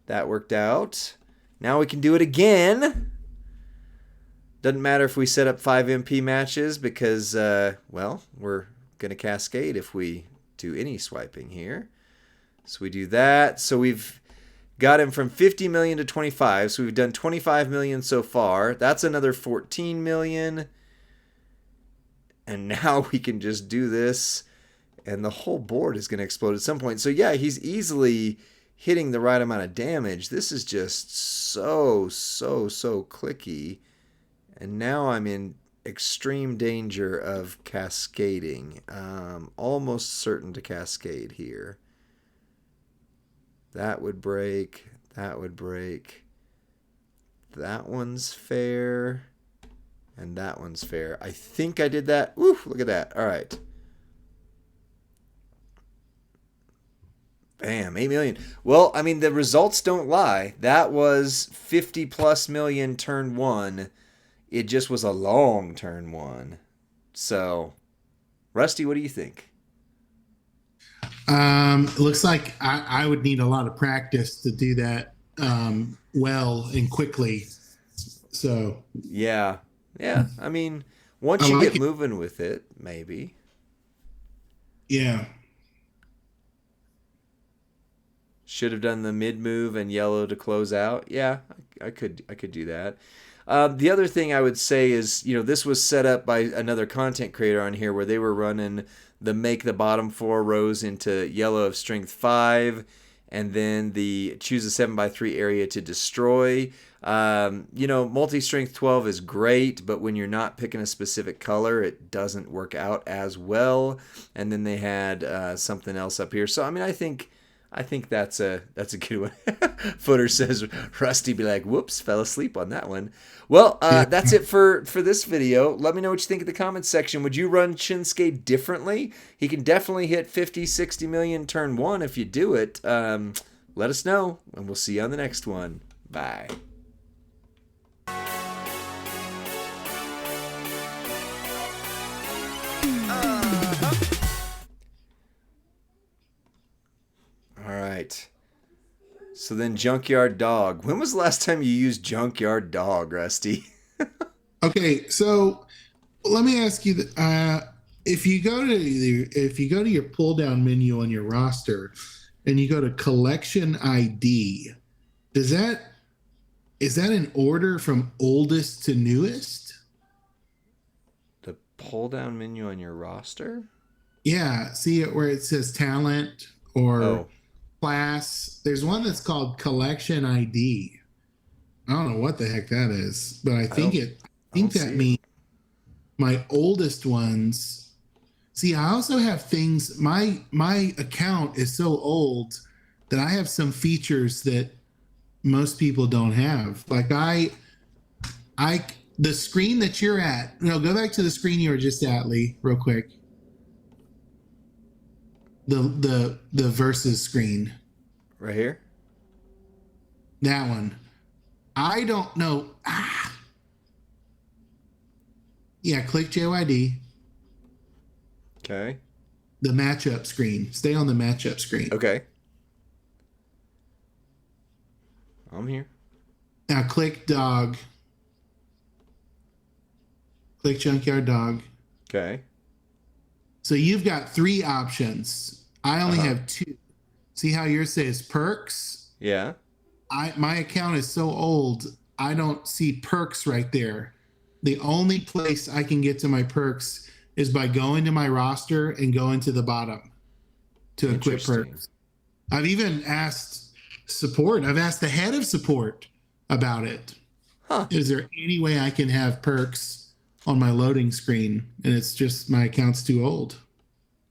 That worked out. Now we can do it again. Doesn't matter if we set up 5 MP matches because, we're going to cascade if we do any swiping here. So we do that. So we've got him from 50 million to 25. So we've done 25 million so far. That's another 14 million. And now we can just do this, and the whole board is going to explode at some point. So yeah, he's easily hitting the right amount of damage. This is just so clicky. And now I'm in extreme danger of cascading. Almost certain to cascade here. That would break. That would break. That one's fair. And that one's fair. I think I did that. Woo, look at that. All right. Bam, 8 million. Well, I mean, the results don't lie. That was 50 plus million turn one. It just was a long turn one. So, Rusty, what do you think?
It looks like I would need a lot of practice to do that well and quickly. So
Yeah. Yeah. I mean, once
I
you get
like it.
moving with it, maybe.
Yeah.
Should have done the mid move and yellow to close out. Yeah, I could do that. The other thing I would say is, this was set up by another content creator on here where they were running the make the bottom four rows into yellow of strength 5, and then the choose a 7x3 area to destroy. Multi strength 12 is great, but when you're not picking a specific color, it doesn't work out as well. And then they had something else up here. So I mean, I think that's a good one. Footer says Rusty be like, whoops, fell asleep on that one. Well,
Yeah.
that's it for this video. Let me know what you think in the comments section. Would you run Shinsuke differently? He can definitely hit 50, 60 million turn one if you do it. Let us know, and we'll see you on the next one. Bye. All right. So then Junkyard Dog. When was the last time you used Junkyard Dog, Rusty?
Okay. So let me ask you that if you go to your pull down menu on your roster and you go to collection ID, does that is that an order from oldest to newest?
The pull down menu on your roster?
Yeah. See it where it says talent or
Oh,
class. There's one that's called collection ID. I don't know what the heck that is, but I
I don't
think
see
that
it.
means my oldest ones. See, I also have things. My account is so old that I have some features that most people don't have. Like I the screen that you're at. No, go back to the screen you were just at, Lee, real quick. The versus screen.
Right here?
That one. I don't know. Yeah, click JYD.
Okay.
The matchup screen. Stay on the matchup screen.
Okay. I'm here.
Now click dog. Click junkyard dog.
Okay.
So you've got 3 options. I only
Uh-huh.
have 2. See how yours says perks?
Yeah.
My account is so old, I don't see perks right there. The only place I can get to my perks is by going to my roster and going to the bottom to equip
Interesting.
perks. I've even asked support. I've asked the head of support about it.
Huh.
Is there any way I can have perks on my loading screen? And it's just my account's too old.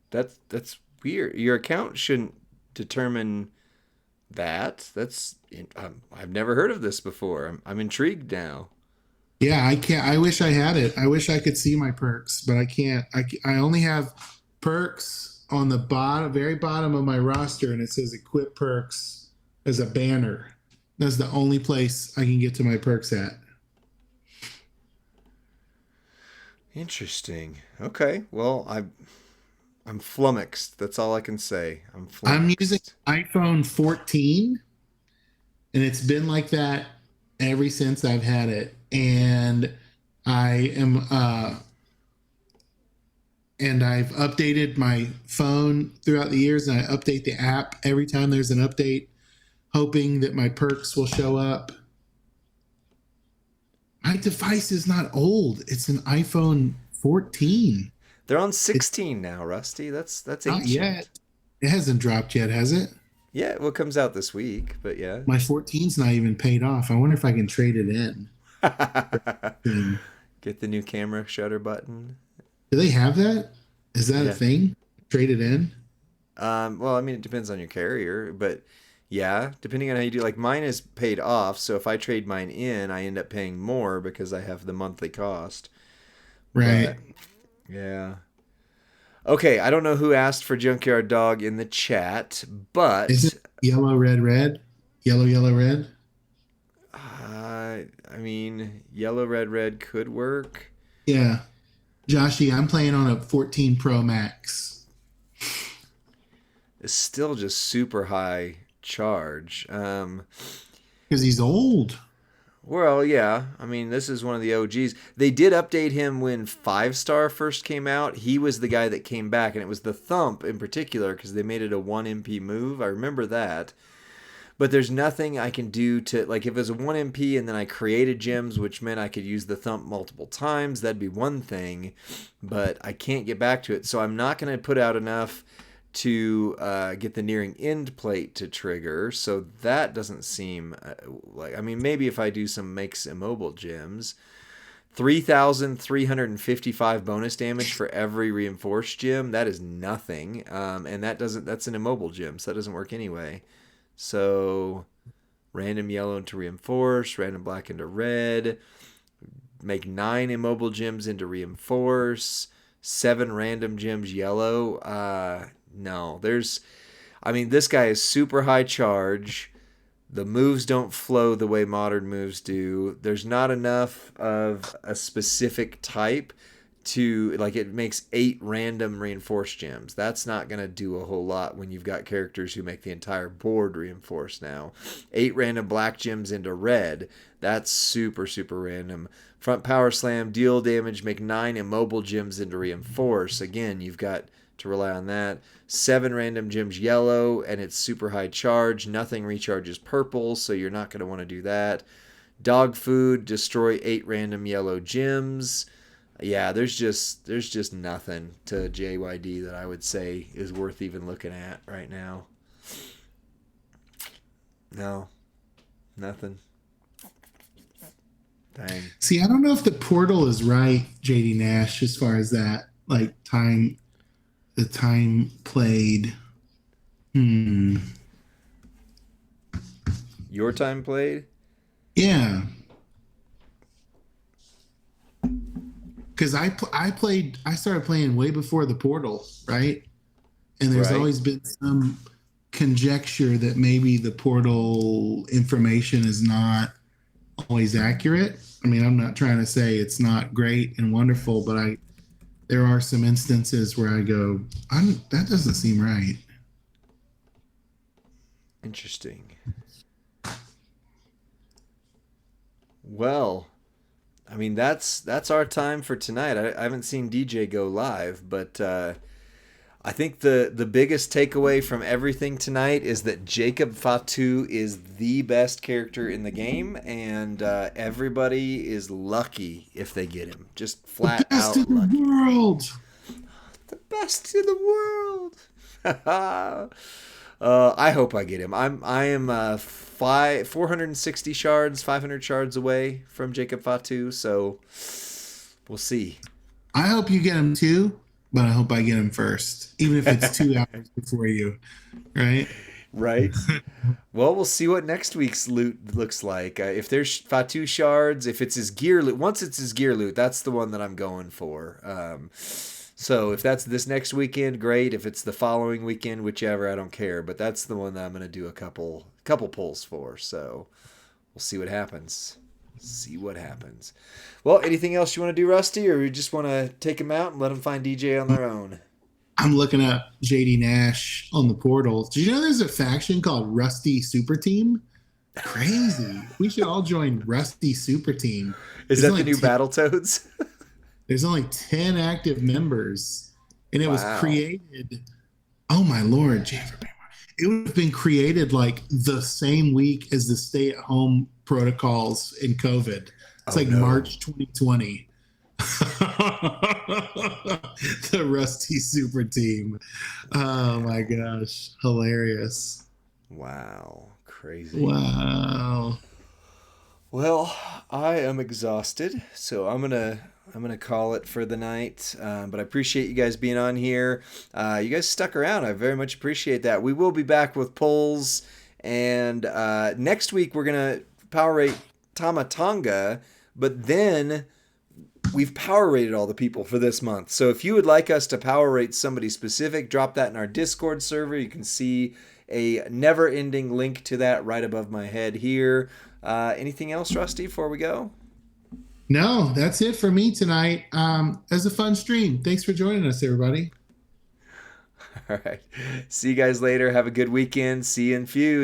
That's weird. Your account shouldn't determine that. I've never heard of this before. I'm intrigued now.
Yeah, I can't. I wish I had it. I wish I could see my perks, but I can't. I only have perks on the bottom, very bottom of my roster, and it says equip perks as a banner. That's the only place I can get to my perks at.
Interesting. Okay. Well, I'm flummoxed. That's all I can say. I'm
I'm using
flummoxed.
iPhone 14, and it's been like that ever since I've had it. And I am and I've updated my phone throughout the years, and I update the app every time there's an update, hoping that my perks will show up. My device is not old. It's an iPhone 14.
They're on
It's
16 now, Rusty. That's
not
ancient.
yet. It hasn't dropped yet, has it?
Yeah, well, it comes out this week, but yeah.
My 14's not even paid off. I wonder if I can trade it in.
Get the new camera shutter button.
Do they have that? Is that a
Yeah.
thing? Trade it in?
Well, I mean, it depends on your carrier, but yeah, depending on how you do. Like mine is paid off, so if I trade mine in, I end up paying more because I have the monthly cost.
Right.
But yeah. Okay, I don't know who asked for Junkyard Dog in the chat,
Is
but
it yellow, red, red? Yellow, yellow, red?
I mean, yellow, red, red could work.
Yeah. Joshy, I'm playing on a 14 Pro Max.
It's still just super high charge.
Because he's old.
Well, yeah. I mean, this is one of the OGs. They did update him when 5-star first came out. He was the guy that came back, and it was the Thump in particular because they made it a 1 MP move. I remember that. But there's nothing I can do to, like, if it was a 1 MP and then I created gems, which meant I could use the Thump multiple times, that'd be one thing. But I can't get back to it. So I'm not going to put out enough to get the nearing end plate to trigger. So that doesn't seem like, I mean, maybe if I do some makes immobile gems. 3,355 bonus damage for every reinforced gem. That is nothing. And that's an immobile gem, so that doesn't work anyway. So random yellow into reinforce, random black into red, make 9 immobile gems into reinforce, 7 random gems yellow. No, this guy is super high charge. The moves don't flow the way modern moves do. There's not enough of a specific type to, like, it makes 8 random reinforced gems. That's not going to do a whole lot when you've got characters who make the entire board reinforced now. 8 random black gems into red. That's super, super random. Front power slam, deal damage, make 9 immobile gems into reinforce. Again, you've got to rely on that. 7 random gems yellow, and it's super high charge. Nothing recharges purple, so you're not going to want to do that. Dog food, destroy 8 random yellow gems. Yeah, there's just nothing to JYD that I would say is worth even looking at right now. No, nothing. Dang.
See, I don't know if the portal is right, JD Nash, as far as that, like the time played.
Your time played?
Yeah. Because I started playing way before the portal, right? And there's
Right.
always been some conjecture that maybe the portal information is not always accurate. I mean, I'm not trying to say it's not great and wonderful, but there are some instances where I go, that doesn't seem right.
Interesting. Well, I mean, that's our time for tonight. I haven't seen DJ go live, but I think the biggest takeaway from everything tonight is that Jacob Fatu is the best character in the game, and everybody is lucky if they get him. Just flat
Best
out
in the
lucky.
world.
The best in the world. I hope I get him. I am 460 shards, 500 shards away from Jacob Fatu, so we'll see.
I hope you get him too, but I hope I get him first, even if it's 2 hours before you, right?
Right. Well, we'll see what next week's loot looks like. If there's Fatu shards, if it's his gear loot, once it's his gear loot, that's the one that I'm going for. So if that's this next weekend, great. If it's the following weekend, whichever, I don't care. But that's the one that I'm going to do a couple pulls for. So we'll see what happens. See what happens. Well, anything else you want to do, Rusty, or you just want to take them out and let them find DJ on their own?
I'm looking up JD Nash on the portal. Did you know there's a faction called Rusty Super Team? Crazy. We should all join Rusty Super Team.
Is that the new Battletoads?
There's only 10 active members, and it was
Wow.
created. Oh my Lord, it would have been created like the same week as the stay-at-home protocols in COVID. It's March 2020. The Rusty Super Team. Oh my gosh, hilarious!
Wow, crazy.
Wow.
Well, I am exhausted, so I'm gonna call it for the night. But I appreciate you guys being on here. You guys stuck around. I very much appreciate that. We will be back with polls, and next week we're gonna power rate Tama Tonga, but then we've power rated all the people for this month. So if you would like us to power rate somebody specific, drop that in our Discord server. You can see a never-ending link to that right above my head here. Anything else, Rusty, before we go?
No, that's it for me tonight. As a fun stream. Thanks for joining us, everybody.
All right. See you guys later. Have a good weekend. See you in Feud.